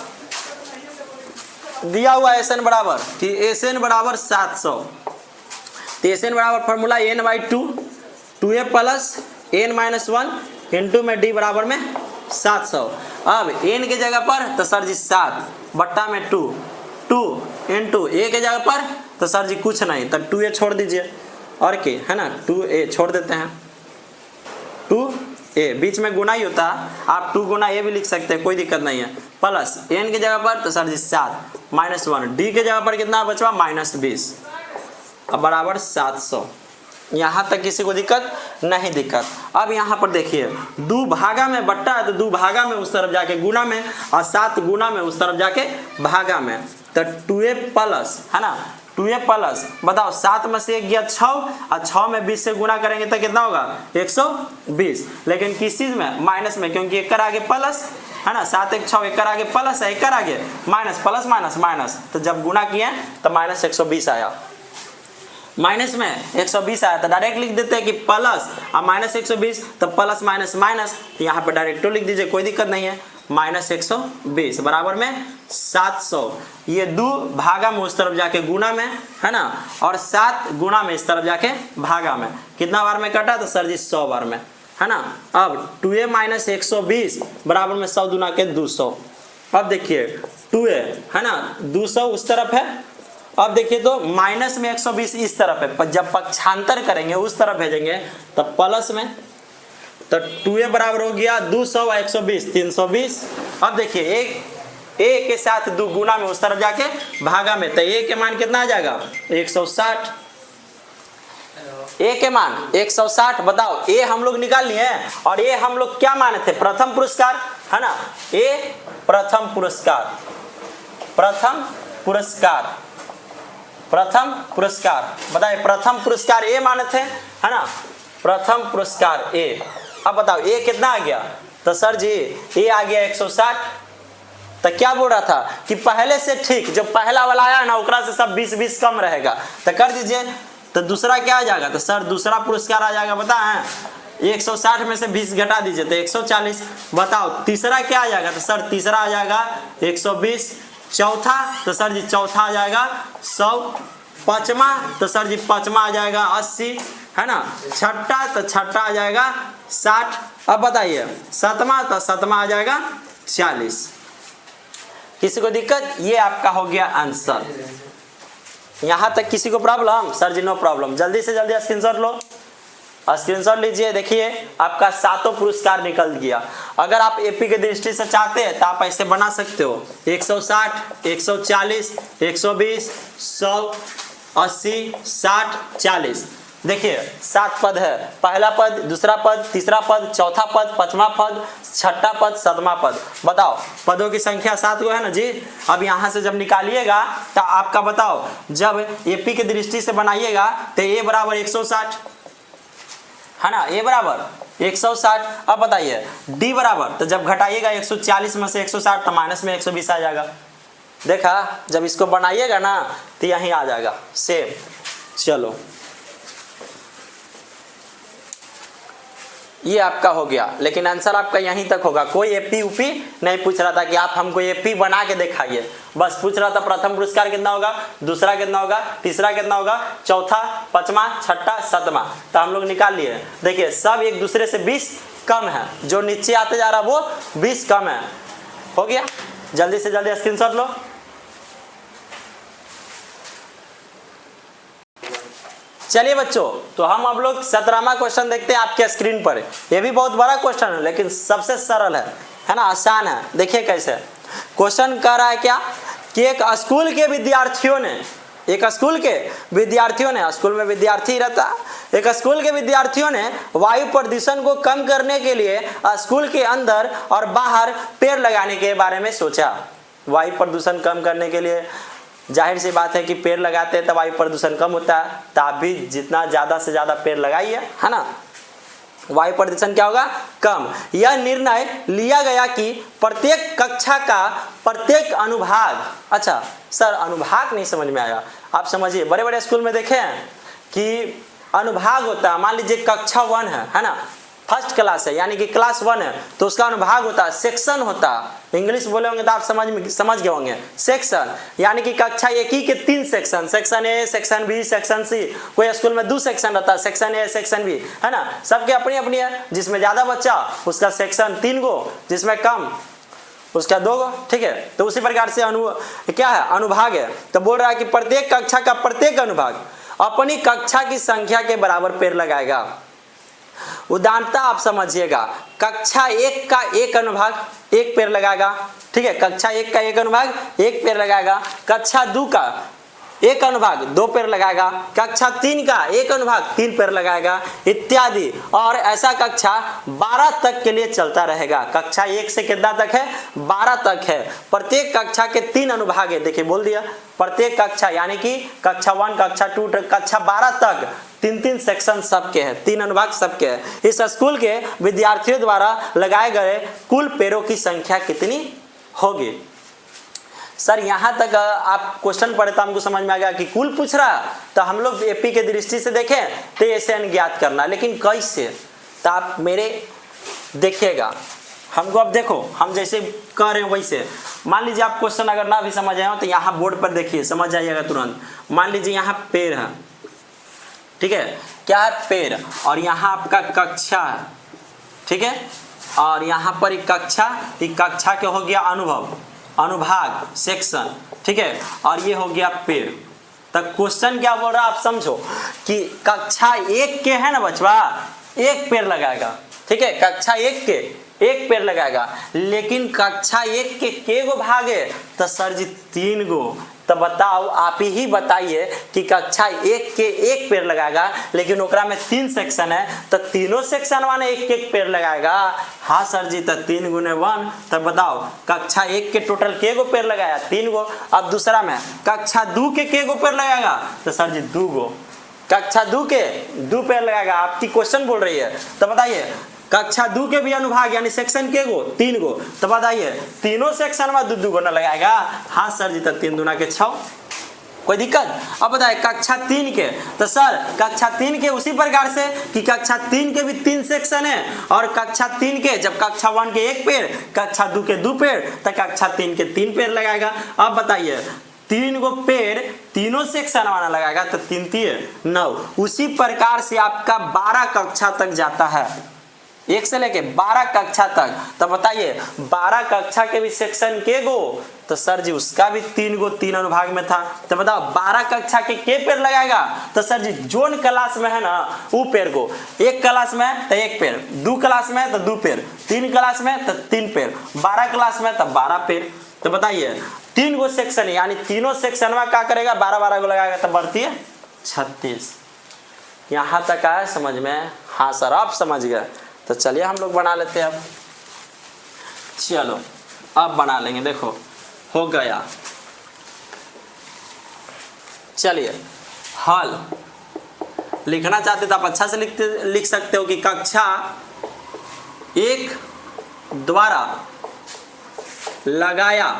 एस एन बराबर कि एस एन बराबर 700, तो एस एन बराबर formula n/2, 2a plus n-1 into में डी बराबर में 700। अब n के जगह पर तो सर जी 7 बट्टा में 2 इंटू ए के जगह पर तो सर जी कुछ नहीं, तो 2a छोड़ दीजिए, और के, है ना, 2a छोड़ देते हैं, 2a बीच में गुना ही होता है, आप 2 गुना ए भी लिख सकते हैं, कोई दिक्कत नहीं है, प्लस n के जगह पर तो सर जी 7 -1, डी के जगह पर कितना बचवा -20, अब बराबर 700। यहाँ तक किसी को दिक्कत नहीं दिक्कत। अब यहाँ पर देखिए 2 भागा में बट्टा है तो 2 भागा में उस तरफ जाके गुना में, और 7 गुना में उस तरफ जाके भागा में, तो 2a प्लस, है ना, 2a प्लस, बताओ 7 में से 1 गया 6 और 6 में 20 से गुना करेंगे तो कितना होगा 120। लेकिन किस चीज में, माइनस में, क्योंकि एक कर आगे प्लस है ना, 7 1 6, एक कर आगे प्लस है, एक कर आगे माइनस, प्लस माइनस माइनस, तो जब गुना किए तो माइनस 120 आया। माइनस में 120 आया तो डायरेक्ट लिख देते हैं कि प्लस और माइनस 120, तो प्लस माइनस माइनस, यहाँ पे डायरेक्ट लिख दीजिए, कोई दिक्कत नहीं है। माइनस 120 बराबर में 700, ये 2 भागा में उस तरफ जाके गुना में है ना, और 7 गुना में इस तरफ जाके भागा में, कितना बार में कटा, तो सर जी 100 बार में है ना। अब 2a माइनस 120 बराबर में 100 दुना के 200। अब देखिए 2a है ना, 200 उस तरफ है, अब देखिए तो माइनस में 120 इस तरफ है, पर जब पक्षांतर करेंगे उस तरफ भेजेंगे तब प्लस में, तो 2a बराबर हो गया 200 और 120 320। अब देखिए एक के साथ 2 गुना में उस तरफ जाके भागा में, तो a के मान कितना आ जाएगा 160, a के मान 160। बताओ a हम लोग निकाल लिए हैं, और a हम लोग क्या माने थे, प्रथम पुरस्कार है ना, a प्रथम पुरस्कार, प्रथम पुरस्कार, प्रथम पुरस्कार, बताइए प्रथम पुरस्कार ए माने थे है ना, प्रथम पुरस्कार ए। अब बताओ ए कितना आ गया, तो सर जी ए आ गया 160। तो क्या बोल रहा था कि पहले से ठीक जो पहला वाला आया ना ओकरा से सब 20-20 कम रहेगा, तो कर दीजिए, तो दूसरा क्या आ जाएगा, तो सर दूसरा पुरस्कार आ जाएगा, बता है 160 में से 20 घटा दीजिए तो 140। बताओ तीसरा क्या आ जाएगा, तो सर तीसरा आ जाएगा 120। चौथा तो सर जी चौथा आ जाएगा 100। पांचवा तो सर जी पांचवा आ जाएगा 80 है ना। छठा तो छठा आ जाएगा 60। अब बताइए सातवां तो सातवां आ जाएगा 40। किसी को दिक्कत, ये आपका हो गया आंसर। यहां तक किसी को प्रॉब्लम, सर जी नो प्रॉब्लम। जल्दी से जल्दी स्क्रीनशॉट लो, स्क्रीनशॉट लीजिए। देखिए आपका 7 पुरस्कार निकल गया। अगर आप एपी के दृष्टि से चाहते हैं तो आप ऐसे बना सकते हो 160, 140, 120, 100, 80, 60, 40। देखिए 7 पद है, पहला पद, दूसरा पद, तीसरा पद, चौथा पद, पांचवा पद, छठा पद, सातवां पद। बताओ पदों की संख्या 7 है ना जी। अब यहां से जब निकालिएगा तो आपका बताओ, जब एपी की दृष्टि से बनाइएगा तो ए बराबर 160 है ना, ए बराबर 160। अब बताइए डी बराबर, तो जब घटाइएगा 140 में से 160 तो माइनस में 120 आ जाएगा। देखा, जब इसको बनाइएगा ना तो यहीं आ जाएगा सेम। चलो ये आपका हो गया, लेकिन आंसर आपका यहीं तक होगा। कोई एपी उपी नहीं पूछ रहा था कि आप हमको एपी बना के दिखाइए, बस पूछ रहा था प्रथम पुरस्कार कितना होगा, दूसरा कितना होगा, तीसरा कितना होगा, चौथा, पांचवा, छठा, सातवां। तो हम लोग निकाल लिए। देखिए सब एक दूसरे से 20 कम है, जो नीचे आते जा रहा वो 20 कम है। हो गया, जल्दी से जल्दी स्क्रीनशॉट लो। चलिए बच्चों, तो हम अब लोग 17वां क्वेश्चन देखते हैं आपके स्क्रीन पर। ये भी बहुत बड़ा क्वेश्चन है लेकिन सबसे सरल है ना, आसान है। देखिए कैसे क्वेश्चन कह रहा है क्या कि एक स्कूल के विद्यार्थियों ने स्कूल में विद्यार्थी रहता, एक स्कूल के विद्यार्थियों ने वायु प्रदूषण को कम करने के लिए स्कूल के अंदर और बाहर पेड़ लगाने के बारे में सोचा। वायु प्रदूषण कम करने के लिए जाहिर सी बात है कि पेड़ लगाते हैं तो वायु प्रदूषण कम होता है, तो आप भी जितना ज़्यादा से ज़्यादा पेड़ लगाइए, है ना, वायु प्रदूषण क्या होगा, कम। यह निर्णय लिया गया कि प्रत्येक कक्षा का प्रत्येक अनुभाग, अच्छा सर अनुभाग नहीं समझ में आया, आप समझिए बड़े बड़े स्कूल में देखे हैं कि अनुभाग होता है। मान लीजिए कक्षा 1 है ना, फर्स्ट क्लास है यानी कि क्लास 1 है, तो उसका अनुभाग होता है, सेक्शन होता है। इंग्लिश बोले होंगे तो आप समझ गए होंगे। सेक्शन यानी कि कक्षा 1 ही के 3 section, section a, section b, section c. कोई स्कूल में 2 सेक्शन रहता है, सेक्शन ए, सेक्शन बी, है ना, सबके अपनी अपनी है। जिसमें ज्यादा बच्चा उसका सेक्शन 3 गो, जिसमें कम उसका 2 गो, ठीक है। तो उसी प्रकार से क्या है, अनुभाग है। तो बोल रहा है कि प्रत्येक कक्षा का प्रत्येक अनुभाग अपनी कक्षा की संख्या के बराबर पेड़ लगाएगा। उदाहरणता आप समझिएगा, कक्षा 1 का 1 अनुभाग 1 पेड़ लगाएगा, ठीक है, कक्षा 1 का 1 अनुभाग 1 पेड़ लगाएगा। कक्षा 2 का एक अनुभाग 2 पेड़ लगाएगा, कक्षा 3 का एक अनुभाग 3 पेड़ लगाएगा इत्यादि। और ऐसा कक्षा 12 तक के लिए चलता रहेगा। कक्षा 1 से कितना तक है? 12 तक है। प्रत्येक कक्षा के 3 अनुभाग है, देखिए बोल दिया, प्रत्येक कक्षा यानी कि कक्षा 1, कक्षा 2, कक्षा 12 तक 3-3 सेक्शन सबके हैं, 3 अनुभाग सबके हैं। इस स्कूल के विद्यार्थियों द्वारा लगाए गए कुल पेड़ों की संख्या कितनी होगी? सर यहाँ तक आप क्वेश्चन पढ़े तो हमको समझ में आ गया कि कुल पूछ रहा, तो हम लोग एपी के दृष्टि से देखें तो ऐसे ज्ञात करना, लेकिन कैसे? तो आप मेरे देखिएगा, हमको अब देखो हम जैसे कर रहे हैं वैसे। मान लीजिए आप क्वेश्चन अगर ना भी समझ आए हो तो यहाँ बोर्ड पर देखिए, समझ जाइएगा तुरंत। मान लीजिए यहाँ पेड़ है, ठीक है, क्या है? पेड़। और यहाँ आपका कक्षा है, ठीक है, और यहाँ पर एक कक्षा, एक कक्षा के हो गया अनुभव, अनुभाग, सेक्शन, ठीक है, और ये हो गया पेड़। तब क्वेश्चन क्या बोल रहा है आप समझो कि कक्षा 1 के है ना बचवा, 1 पेड़ लगाएगा, ठीक है, कक्षा 1 के 1 पेड़ लगाएगा, लेकिन कक्षा 1 के गो भाग है? तो सर जी 3 गो। तो बताओ, आप ही बताइए कि कक्षा 1 के 1 पेड़ लगाएगा, लेकिन ओकरा में 3 सेक्शन है, तो तीनों सेक्शन वाले 1-1 पेड़ लगाएगा। हाँ सर जी, तो 3 गुने 1। तो बताओ कक्षा 1 के टोटल के गो पेड़ लगाया? 3 गो। अब दूसरा में कक्षा 2 के गो पेड़ लगाएगा? तो सर जी 2 गो। कक्षा 2 के 2 पेड़ लगाएगा, आपकी क्वेश्चन बोल रही है। तो बताइए कक्षा 2 के भी अनुभाग यानी सेक्शन के गो? 3 गो। तो बताइए तीनों सेक्शन में 2-2 गो ना लगाएगा? हाँ सर जी, तो 3 दूना के 6। कोई दिक्कत? अब बताइए कक्षा 3 के, तो सर कक्षा 3 के उसी प्रकार से कि कक्षा 3 के भी 3 सेक्शन है, और कक्षा 3 के जब कक्षा 1 के 1 पेड़, कक्षा 2 के 2 पेड़, तो कक्षा 3 के 3 पेड़ लगाएगा। अब बताइए 3 गो पेड़ तीनों सेक्शन वाला लगाएगा, तो 3-3 9। उसी प्रकार से आपका 12 कक्षा तक जाता है, 1 से लेके 12 कक्षा तक। तो बताइए 12 कक्षा के भी सेक्शन के गो? तो सर जी उसका भी 3 गो 3 अनुभाग में था। तो बताओ 12 कक्षा के पेड़ लगाएगा? तो सर जी जोन क्लास में है ना वो पेड़ को, 1 क्लास में तो 1 पेड़, 2 क्लास में तो 2 पेड़, 3 क्लास में तो 3 पेड़, 12 क्लास में तो 12 पेड़। तो बताइए 3 गो सेक्शन यानी तीनों सेक्शन में क्या करेगा? 12-12 गो लगाएगा, तो बढ़ती है 36। यहाँ तक आया समझ में? हाँ सर आप समझ गए। तो चलिए हम लोग बना लेते हैं अब। चलो अब बना लेंगे, देखो हो गया। चलिए हल लिखना चाहते तो आप अच्छा से लिख सकते हो कि कक्षा 1 द्वारा लगाया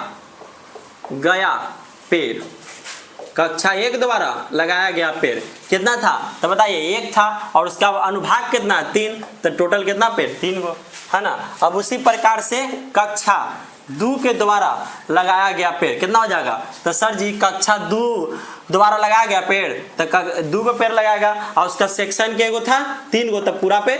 गया पेड़, कक्षा 1 द्वारा लगाया गया पेड़ कितना था? तो बताइए 1 था, और उसका अनुभाग कितना? 3। तो टोटल कितना पेड़? 3 गो, है ना। अब उसी प्रकार से कक्षा 2 के द्वारा लगाया गया पेड़ कितना हो जाएगा? तो सर जी कक्षा 2 द्वारा लगाया गया पेड़, तो 2 गो पेड़ लगाएगा, और उसका सेक्शन के गो था? 3 गो, तो पूरा पे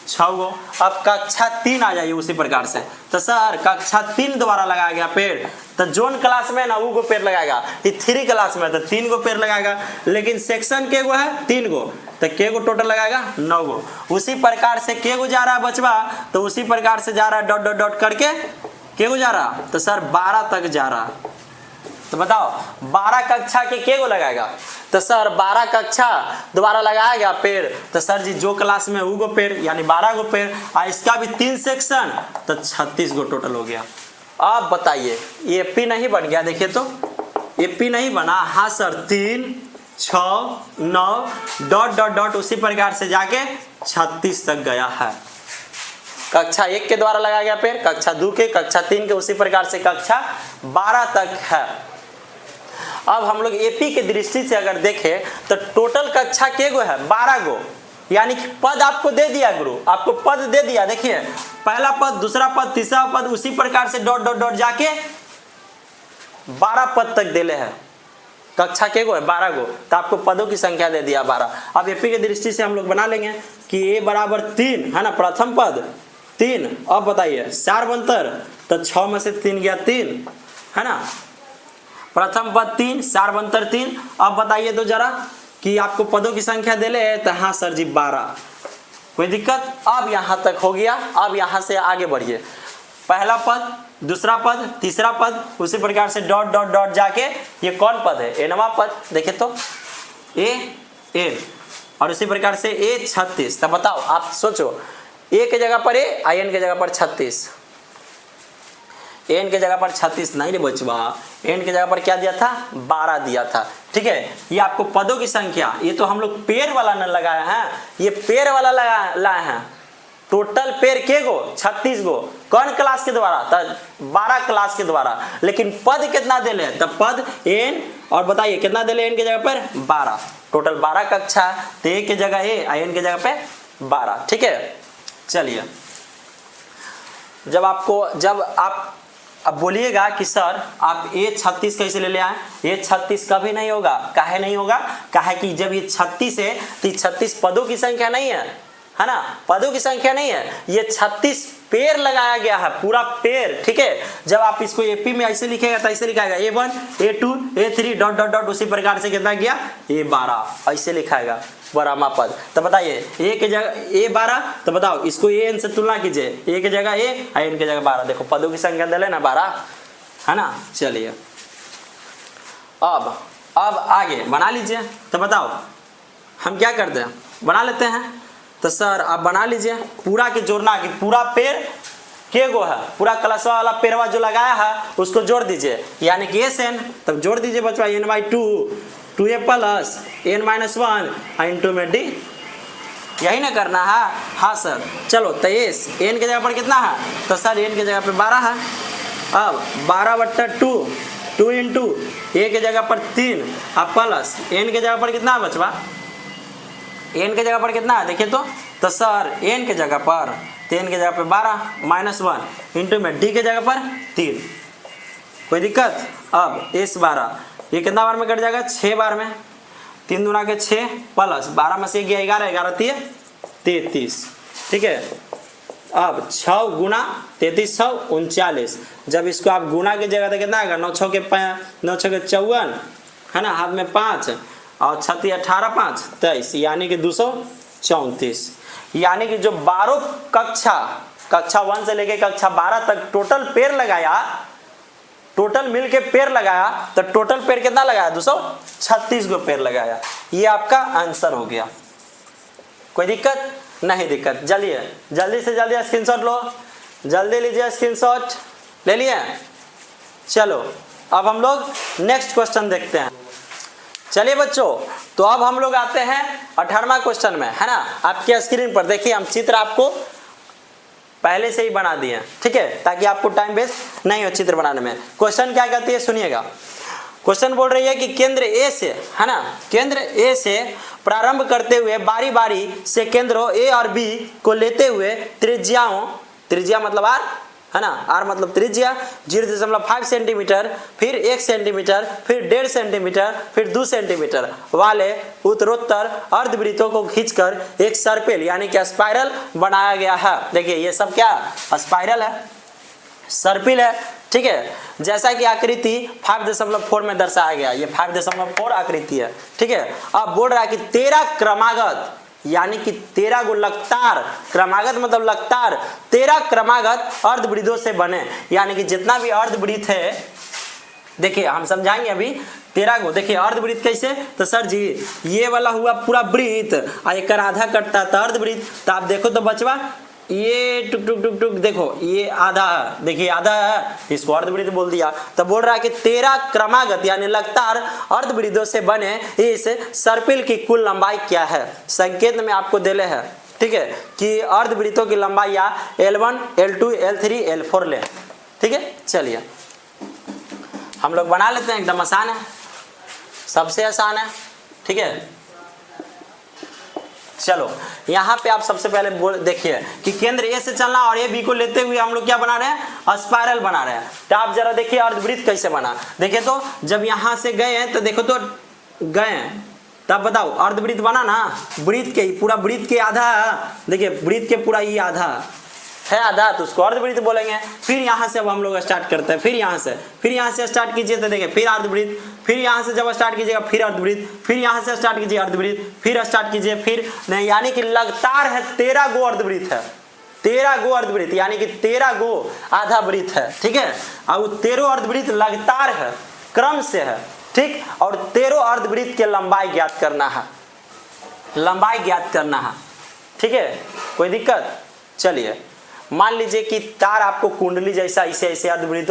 6 गो। अब कक्षा 3 आ जाइए उसी प्रकार से। तो सर कक्षा 3 द्वारा लगाया गया पेड़, तो जोन क्लास में ना वो गो पेड़ लगाएगा, 3 क्लास में तो 3 गो पेड़ लगाएगा, लेकिन सेक्शन के गो है 3 गो, तो के गो टोटल लगाएगा? 9 गो। उसी प्रकार से के गो जा रहा है बचवा? तो उसी प्रकार से जा रहा है डॉट डॉट डॉट करके के गो जा रहा? तो सर 12 तक जा रहा। तो बताओ 12 कक्षा के गो लगाएगा? तो सर 12 कक्षा दोबारा लगाया गया पेड़, तो सर जी जो क्लास में वो गो पेड़ यानी 12 गो पेड़, और इसका भी 3 सेक्शन, तो 36 गो टोटल हो गया। अब बताइए एपी नहीं बन गया? देखिए तो एपी नहीं बना। हाँ सर 3, 6, 9 डॉट डॉट डॉट उसी प्रकार से जाके 36 तक गया है। कक्षा 1 के द्वारा लगाया गया पेड़, कक्षा 2 के, कक्षा 3 के, उसी प्रकार से कक्षा 12 तक है। अब हम लोग एपी के दृष्टि से अगर देखें तो टोटल कक्षा के गो है? 12 गो, यानी कि पद आपको दे दिया गुरु, आपको पद दे दिया। देखिए पहला पद, दूसरा पद, तीसरा पद, उसी प्रकार से डॉट डॉट डॉट जाके 12 पद तक देले है। कक्षा के गो है? 12 गो, तो आपको पदों की संख्या दे दिया 12। अब एपी के दृष्टि से हम लोग बना लेंगे कि ए बराबर 3 है ना, प्रथम पद 3। अब बताइए 4 बनतर, तो 6 में से 3 गया 3, है ना। प्रथम पद 3, 4 बनतर 3। अब बताइए तो जरा कि आपको पदों की संख्या दे ले, तो हाँ सर जी 12। कोई दिक्कत? अब यहाँ तक हो गया। अब यहाँ से आगे बढ़िए। पहला पद दूसरा पद, तीसरा पद, उसी प्रकार से डॉट डॉट डॉट जाके ये कौन पद है, एनवा पद। देखे तो ए एन, और उसी प्रकार से ए 36। तब बताओ, आप सोचो, ए के जगह पर ए, आई एन के जगह पर 36, एन के जगह पर 36 नहीं रे बचवा, एन के जगह पर क्या दिया था, 12 दिया था। ठीक है, ये आपको पदों की संख्या, ये तो हम लोग पेड़ वाला न लगाया है, ये पेड़ वाला लाए हैं। टोटल पेड़ के गो, 36 गो, कौन क्लास के द्वारा, 12 क्लास के द्वारा। लेकिन पद कितना दिले, तब पद एन, और बताइए कितना दिले एन के जगह पर, 12। टोटल 12 कक्षा, तो ए के जगह ए, आई एन के जगह पे 12। ठीक है, चलिए, जब आप अब बोलिएगा कि सर आप ये 36 कैसे ले आए, ये 36 कभी नहीं होगा। काहे नहीं होगा, काहे कि जब ये 36 है तो 36 पदों की संख्या नहीं है ना, पदों की संख्या नहीं है, ये 36 पेड़ लगाया गया है, पूरा पेड़। ठीक है, जब आप इसको एपी में ऐसे लिखेगा तो ऐसे लिखाएगा A1 A2 A3 dot dot dot, उसी प्रकार से कितना गया A12, ऐसे लिखाएगा बरामा पद। तो बताइए ए के जगह A12, तो बताओ इसको एन से तुलना कीजिए, ए के जगह ए, एन के जगह 12। देखो पदों की संख्या दे ना 12, है ना। चलिए अब आगे बना लीजिए। तो बताओ हम क्या करते हैं, बना लेते हैं। तो सर आप बना लीजिए, पूरा के जोड़ना कि पूरा पेड़ के गो है, पूरा क्लासवा वाला पेड़वा जो लगाया है उसको जोड़ दीजिए, यानी कि एस एन। तब जोड़ दीजिए बच्चा, n by 2a plus n minus 1 into में डी, यही ना करना है। हाँ सर, चलो तो एस एन के जगह पर कितना है, तो सर एन के जगह पर 12 है। अब 12/2, 2 इंटू ए के जगह पर 3, अब प्लस एन के जगह पर कितना है बचवा, एन के जगह पर कितना है देखिए तो सर एन के जगह पर, तो एन के जगह पर 12 माइनस 1 इंटू में डी के जगह पर 3, कोई दिक्कत। अब इस 12 ये कितना बार में कट जाएगा, 6 बार में, 3 दूना के 6 प्लस 12 में से गया 11, 11 3 33। ठीक है, अब 6 गुना 33 6 39। जब इसको आप गुना की जगह तो कितना आएगा, 9 6 के 54, है ना, हाथ में 5 और 36 18 5 23, यानी कि 234। यानी कि जो 12 कक्षा 1 से लेके कक्षा 12 तक टोटल पेड़ लगाया, टोटल मिल के पेड़ लगाया, तो टोटल पेड़ कितना लगाया, 236 गो पेड़ लगाया। ये आपका आंसर हो गया। कोई दिक्कत नहीं, दिक्कत। चलिए जल्दी से जल्दी स्क्रीनशॉट लो, जल्दी लीजिए स्क्रीनशॉट, ले लिए। चलो अब हम लोग नेक्स्ट क्वेश्चन देखते हैं। चलिए बच्चों, तो अब हम लोग आते हैं 18वां क्वेश्चन में, है ना। आपके स्क्रीन पर देखिए, हम चित्र आपको पहले से ही बना दिए हैं, ठीक है, ताकि आपको टाइम वेस्ट नहीं हो चित्र बनाने में। क्वेश्चन क्या कहती है सुनिएगा। क्वेश्चन बोल रही है कि केंद्र ए से, है ना, केंद्र ए से प्रारंभ करते हुए बारी बारी से केंद्रों ए और बी को लेते हुए त्रिज्या मतलब आर, है ना, आर मतलब त्रिज्या 0.5 सेंटीमीटर, फिर 1 सेंटीमीटर, फिर 1.5 सेंटीमीटर, फिर 2 सेंटीमीटर वाले उत्तरोत्तर अर्धवृत्तों को खींचकर एक सर्पिल यानी कि स्पाइरल बनाया गया है। देखिए ये सब क्या स्पाइरल है, सर्पिल है, ठीक है। जैसा कि आकृति 5.4 में दर्शाया गया, ये 5.4 आकृति है, ठीक है। अब बोल रहा है कि 13 क्रमागत यानी कि 13 गो लगातार, क्रमागत मतलब लगातार 13 क्रमागत अर्धवृत्तों से बने, यानी कि जितना भी अर्धवृत्त है, देखिए हम समझाएंगे अभी 13 गो। देखिए अर्धवृत्त कैसे, तो सर जी ये वाला हुआ पूरा वृत्त, एक आधा कटता था अर्धवृत्त। तो आप देखो तो बचवा, ये टुक टुक टुक टुक, देखो ये आधा है, देखिए आधा है, इसको अर्धवृत्त बोल दिया। तो बोल रहा है कि 13 क्रमागत यानी लगातार अर्धवृत्तों से बने इस सर्पिल की कुल लंबाई क्या है। संकेत में आपको दिले है, ठीक है, कि अर्धवृत्तों की लंबाई या L1 L2 L3 L4 ले, ठीक है। चलिए हम लोग बना लेते हैं, एकदम आसान है, सबसे आसान है, ठीक है। चलो यहाँ पे आप सबसे पहले देखिए कि केंद्र ए से चलना और ए बी को लेते हुए हम लोग क्या बना रहे हैं, स्पाइरल बना रहे हैं। तो आप जरा देखिए अर्धवृत्त कैसे बना। देखिए तो जब यहाँ से गए हैं तो देखो तो गए, तब बताओ अर्धवृत्त बना ना, वृत्त के पूरा वृत्त के आधा, देखिए वृत्त के पूरा ये आधा है, आधा, तो उसको अर्धवृत्त बोलेंगे। फिर यहाँ से अब हम लोग स्टार्ट करते हैं, फिर यहाँ से स्टार्ट कीजिए तो देखिए फिर अर्धवृत्त, फिर यहाँ से जब स्टार्ट कीजिएगा फिर अर्धवृत्त, फिर यहाँ से स्टार्ट कीजिए अर्धवृत्त, फिर स्टार्ट कीजिए, फिर नहीं, यानी कि लगातार है 13 गो अर्धवृत्त है, 13 गो अर्धवृत्त, यानी कि 13 गो आधा वृत्त है, ठीक है। और 13 अर्धवृत्त लगातार है, क्रम से है, ठीक। और 13 अर्धवृत्त की लंबाई ज्ञात करना है, लंबाई ज्ञात करना है, ठीक है। कोई दिक्कत? चलिए मान लीजिए कि तार आपको कुंडली जैसा ऐसे ऐसे अर्धवृत्त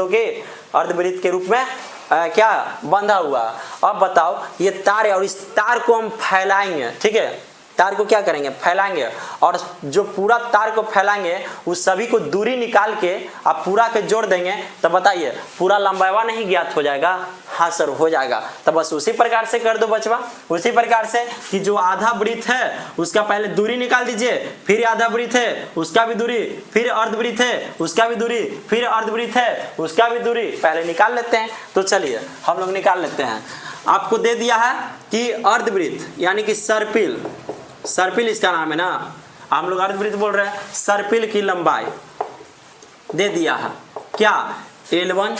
के रूप में क्या बंधा हुआ। अब बताओ ये तार है और इस तार को हम फैलाएंगे, ठीक है। तार को क्या करेंगे? फैलाएंगे, और जो पूरा तार को फैलाएंगे उस सभी को दूरी निकाल के आप पूरा के जोड़ देंगे, तो बताइए पूरा लंबाईवा नहीं ज्ञात हो जाएगा? हाँ सर हो जाएगा। तो बस उसी प्रकार से कर दो बचवा, उसी प्रकार से कि जो आधा वृत्त है उसका पहले दूरी निकाल दीजिए, फिर आधा वृत्त है उसका भी दूरी, फिर अर्धवृत्त है उसका भी दूरी, फिर अर्धवृत्त है उसका भी दूरी, पहले निकाल लेते हैं। तो चलिए हम लोग निकाल लेते हैं। आपको दे दिया है कि अर्धवृत्त यानी कि सर्पिल, सर्पिल इसका नाम है ना, हम लोग अर्धवृत्त बोल रहे हैं। सर्पिल की लंबाई दे दिया है क्या? L1,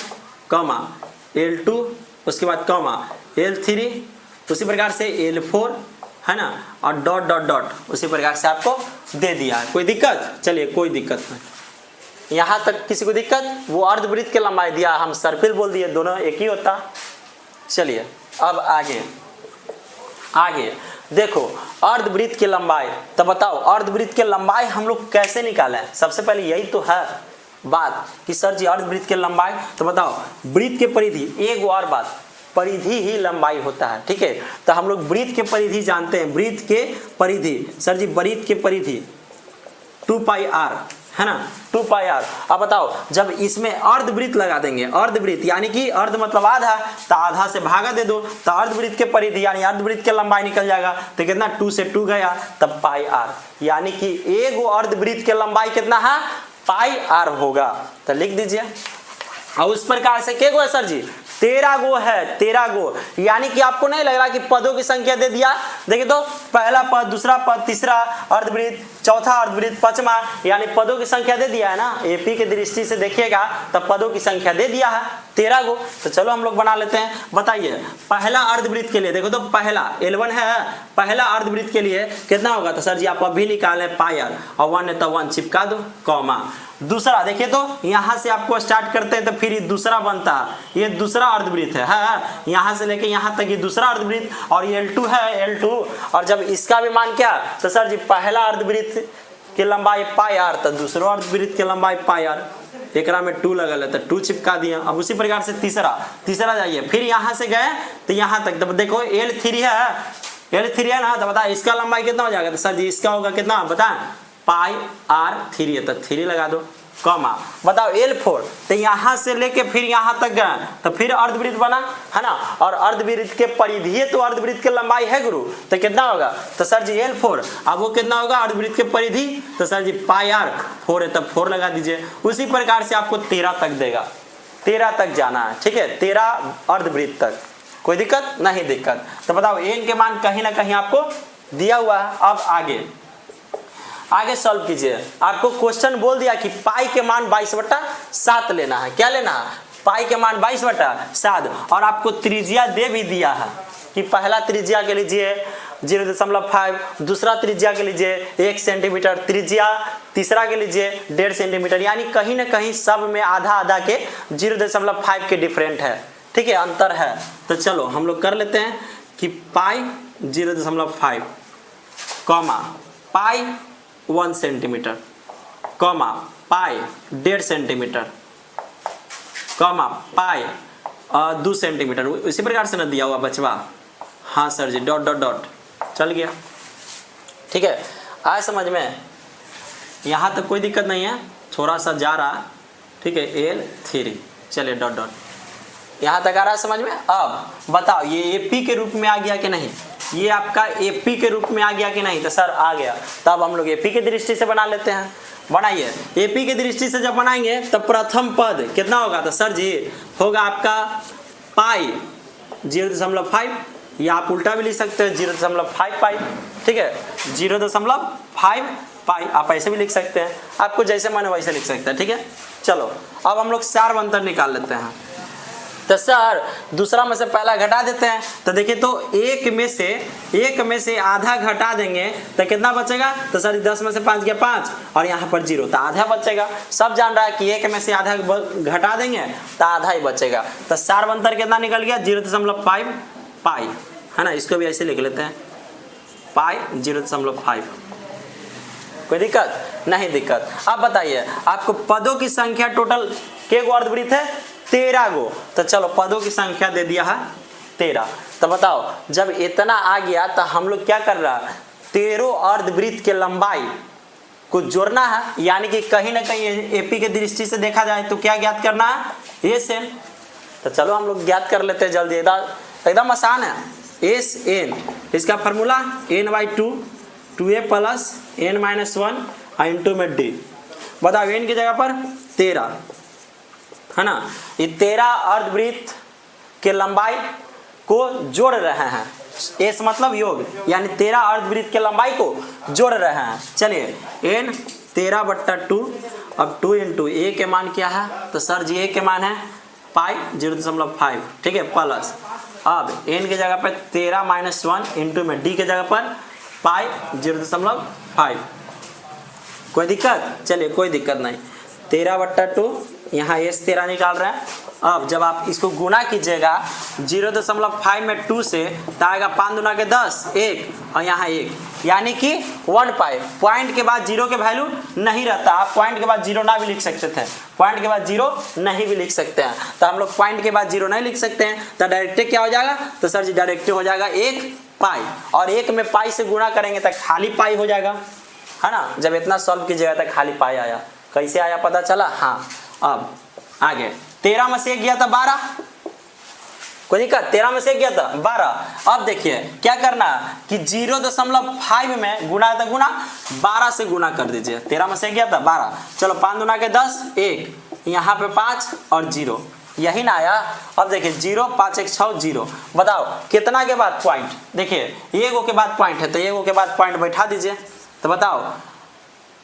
L2, उसके बाद L3, उसी प्रकार से L4 है ना, और डॉट डॉट डॉट उसी प्रकार से आपको दे दिया है। कोई दिक्कत? चलिए कोई दिक्कत नहीं, यहाँ तक किसी को दिक्कत? वो अर्धवृत्त की लंबाई दिया, हम सर्पिल बोल दिए, दोनों एक ही होता। चलिए अब आगे देखो अर्धवृत्त की लंबाई। तो बताओ अर्धवृत्त की लंबाई हम लोग कैसे निकालें? सबसे पहले यही तो है बात कि सर जी अर्धवृत्त की लंबाई। तो बताओ वृत्त के परिधि, एक और बात, परिधि ही लंबाई होता है, ठीक है। तो हम लोग वृत्त के परिधि जानते हैं, वृत्त के परिधि, सर जी वृत्त के परिधि 2πr है ना, 2πr। अब बताओ जब इसमें अर्धवृत्त लगा देंगे, अर्धवृत्त यानी कि अर्ध मतलब आधा, तो आधा से भागा दे दो, तो अर्धवृत्त के परिधि यानी अर्धवृत्त की लंबाई निकल जाएगा। तो कितना? 2 से 2 गया तब πr, यानी कि एक अर्धवृत्त की लंबाई कितना है? πr होगा। तो लिख दीजिए। और उस प्रकार से क्या गो है सर जी? 13 गो है, 13 गो, यानी कि आपको नहीं लग रहा कि पदों की संख्या दे दिया? देखिए तो पहला पद, दूसरा पद, तीसरा अर्धवृत्त, चौथा अर्धवृत्त, पांचवा, यानी पदों की संख्या दे दिया है ना। एपी की दृष्टि से देखिएगा तब पदों की संख्या दे दिया है 13 गो। तो चलो हम लोग बना लेते हैं। बताइए पहला अर्धवृत्त के लिए, देखो तो पहला L1 है, पहला अर्धवृत्त के लिए कितना होगा? तो सर जी आप अभी निकालें πr, और 1 है तो 1 चिपका दो, कॉमा। दूसरा देखिए तो यहाँ से आपको स्टार्ट करते हैं तो फिर ये दूसरा बनता है, ये दूसरा अर्धवृत्त है, यहाँ से लेके यहाँ तक ये दूसरा अर्धवृत्त, और ये L2 है, L2। और जब इसका भी मान क्या? तो सर जी पहला अर्धवृत्त की लंबाई πr, तो दूसरा अर्धवृत्त की लंबाई πr, एकरा में 2 लगल है तो 2 चिपका दिया। अब उसी प्रकार से तीसरा जाइए, फिर यहाँ से गए तो यहाँ तक, तो देखो L3 है ना, तो बता इसका लंबाई कितना हो जाएगा? तो सर जी इसका होगा कितना बता? πr3 है तो 3 लगा दो, कॉमा। बताओ L4, तो यहाँ से लेके फिर यहाँ तक गए तो फिर अर्धवृत्त बना है ना, और अर्धवृत्त के परिधि तो अर्धवृत्त की लंबाई है गुरु, तो कितना होगा? तो सर जी L4। अब वो कितना होगा अर्धवृत्त के परिधि? तो सर जी πr4 है तब 4 लगा दीजिए। उसी प्रकार से आपको 13 तक देगा, 13 तक जाना है, ठीक है, 13 अर्धवृत्त तक। कोई दिक्कत? नहीं दिक्कत। तो बताओ n के मान कहीं ना कहीं आपको दिया हुआ है। अब आगे सॉल्व कीजिए। आपको क्वेश्चन बोल दिया कि पाई के मान 22/7 लेना है। क्या लेना है? पाई के मान 22/7, और आपको त्रिज्या दे भी दिया है कि पहला त्रिज्या के लीजिए 0.5, दूसरा त्रिज्या के लीजिए 1 सेंटीमीटर, त्रिज्या तीसरा के लीजिए 1.5 सेंटीमीटर, यानी कहीं ना कहीं सब में आधा आधा के 0.5 के डिफरेंट है, ठीक है, अंतर है। तो चलो हम लोग कर लेते हैं कि पाई 0.5, कॉमा पाई 1 सेंटीमीटर, कॉमा पाई 1.5 सेंटीमीटर, कॉमा पाई 2 सेंटीमीटर। इसी प्रकार से ना दिया हुआ बचवा? हाँ सर जी, डॉट डॉट डॉट चल गया, ठीक है। आया समझ में? यहाँ तक कोई दिक्कत नहीं है, थोड़ा सा जा रहा, ठीक है। L3, चलिए डॉट डॉट, यहाँ तक आ रहा है समझ में? अब बताओ ये एपी के रूप में आ गया कि नहीं? ये आपका एपी के रूप में आ गया कि नहीं? तो सर आ गया। तब हम लोग एपी की दृष्टि से बना लेते हैं। बनाइए। एपी की दृष्टि से जब बनाएंगे तो प्रथम पद कितना होगा? तो सर जी होगा आपका पाई 0.5, या आप उल्टा भी लिख सकते हैं 0.5 पाई, ठीक है, 0.5 पाई आप ऐसे भी लिख सकते हैं, आपको जैसे मन वैसे लिख सकते हैं, ठीक है। चलो अब हम लोग सार अंतर निकाल लेते हैं। तो सर दूसरा में से पहला घटा देते हैं, तो देखिए तो एक में से आधा घटा देंगे तो कितना बचेगा, तो सर 10 में से 5 गया 5 और यहाँ पर 0 तो आधा बचेगा। सब जान रहा है कि एक में से आधा घटा देंगे तो आधा ही बचेगा। तो सार अंतर कितना निकल गया 0.5 पाई, है ना। इसको भी ऐसे लिख लेते हैं पाई 0.5। कोई दिक्कत नहीं दिक्कत। अब बताइए आपको पदों की संख्या टोटल के गो अर्धवृत्त है 13 गो, तो चलो पदों की संख्या दे दिया है 13। तो बताओ जब इतना आ गया तो हम लोग क्या कर रहा है 13 अर्धवृत्त के लंबाई को जोड़ना है, यानी कि कहीं ना कहीं एपी के दृष्टि से देखा जाए तो क्या ज्ञात करना है एस एन। तो चलो हम लोग ज्ञात कर लेते हैं जल्दी, एकदम आसान है। एस एन इसका formula n/2 2a plus n-1 into में डी। बताओ n की जगह पर 13, है ना। ये 13 अर्धवृत्त के लंबाई को जोड़ रहे हैं, एस मतलब योग, यानी 13 अर्धवृत्त के लंबाई को जोड़ रहे हैं। चलिए n 13/2, अब 2 इंटू ए के मान क्या है, तो सर जी ए के मान है पाई 0.5, ठीक है, प्लस अब n की जगह पर 13-1 इंटू में डी के जगह पर पाई 0.5। कोई दिक्कत, चलिए कोई दिक्कत नहीं। 13/2 यहाँ एस 13 निकाल रहे हैं। अब जब आप इसको गुना कीजिएगा 0.5 में 2 से तो आएगा 5 दूना के 10 1 और यहाँ 1, यानी कि 1 पाई। पॉइंट के बाद 0 के वैल्यू नहीं रहता, आप पॉइंट के बाद 0 ना भी लिख सकते थे, पॉइंट के बाद 0 नहीं भी लिख सकते हैं। तो हम लोग पॉइंट के बाद 0 नहीं लिख सकते हैं तो डायरेक्ट क्या हो जाएगा, तो सर जी डायरेक्ट हो जाएगा 1 पाई, और 1 में पाई से गुणा करेंगे तो खाली पाई हो जाएगा, है ना। जब इतना सॉल्व कीजिएगा तो खाली पाई आया। कैसे आया पता चला, हाँ। अब आगे 13 में से 1 गया था 12, कोई दिक्कत, 13 में से 1 गया था 12। अब देखिए क्या करना कि 0.5 में गुना था गुना 12 से गुना कर दीजिए। 13 में से 1 गया था 12, चलो 5 दूना के 10 1, यहाँ पे 5 और 0, यही ना आया। अब देखिए 0 5 1 6 0। बताओ कितना के बाद पॉइंट, देखिए 1 के बाद पॉइंट है तो 1 के बाद पॉइंट बैठा दीजिए। तो बताओ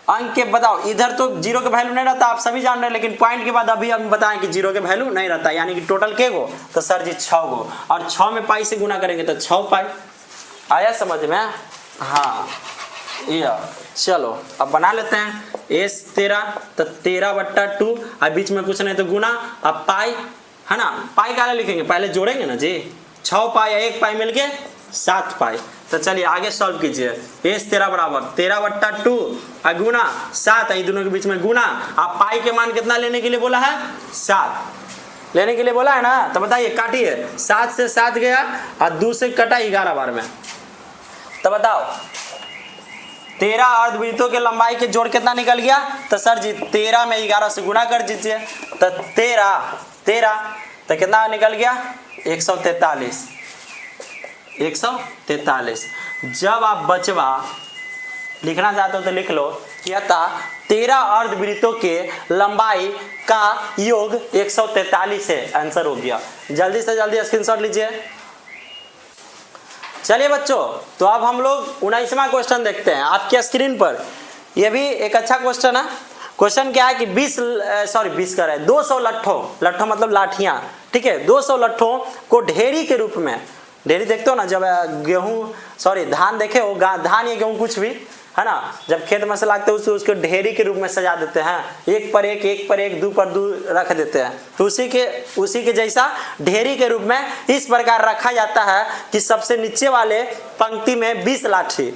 अंक के, बताओ इधर तो 0 के वैल्यू नहीं रहता, आप सभी जान रहे हैं, लेकिन पॉइंट के बाद अभी हम बताएं कि 0 के वैल्यू नहीं रहता, यानी कि टोटल के गो, तो सर जी 6 गो, और 6 में पाई से गुना करेंगे तो 6 पाई। आया समझ में, हाँ। ये चलो अब बना लेते हैं एस 13, तो 13/2, अब बीच में कुछ नहीं तो गुना, अब पाई, है ना। पाई क्या लिखेंगे, पहले जोड़ेंगे ना जी, 6 पाई 1 पाई मिलके 7 पाई। तो चलिए आगे सॉल्व कीजिए। एस 13 बराबर 13/2 गुना 7, ये दोनों के बीच में गुना। आप पाई के मान कितना लेने के लिए बोला है, 7 लेने के लिए बोला है ना। तो बताइए काटिए, 7 से 7 गया और 2 से कटा 11 बार में। तो बताओ 13 अर्धवृत्तों के लंबाई के जोड़ कितना निकल गया, तो सर जी 13 में 11 से गुना कर दीजिए, तो 13 तो कितना निकल गया 143। जब आप बचवा लिखना चाहते हो तो लिख लो कि अतः 13 अर्धवृत्तों के लंबाई का योग 143 है। आंसर हो गया। जल्दी से जल्दी स्क्रीनशॉट लीजिए। चलिए बच्चों, तो अब हम लोग 19वां क्वेश्चन देखते हैं आपके स्क्रीन पर। यह भी एक अच्छा क्वेश्चन है। क्वेश्चन क्या है कि 200 लट्ठों मतलब लाठियां, ठीक है, 200 लट्ठों को ढेरी के रूप में, ढेरी देखते हो ना, जब धान देखे हो, धान या गेहूं कुछ भी, है ना, जब खेत में से लागते हो उसको ढेरी के रूप में सजा देते हैं, एक पर एक 2 पर 2 रख देते हैं। तो उसी के जैसा ढेरी के रूप में इस प्रकार रखा जाता है कि सबसे नीचे वाले पंक्ति में 20 लाठी,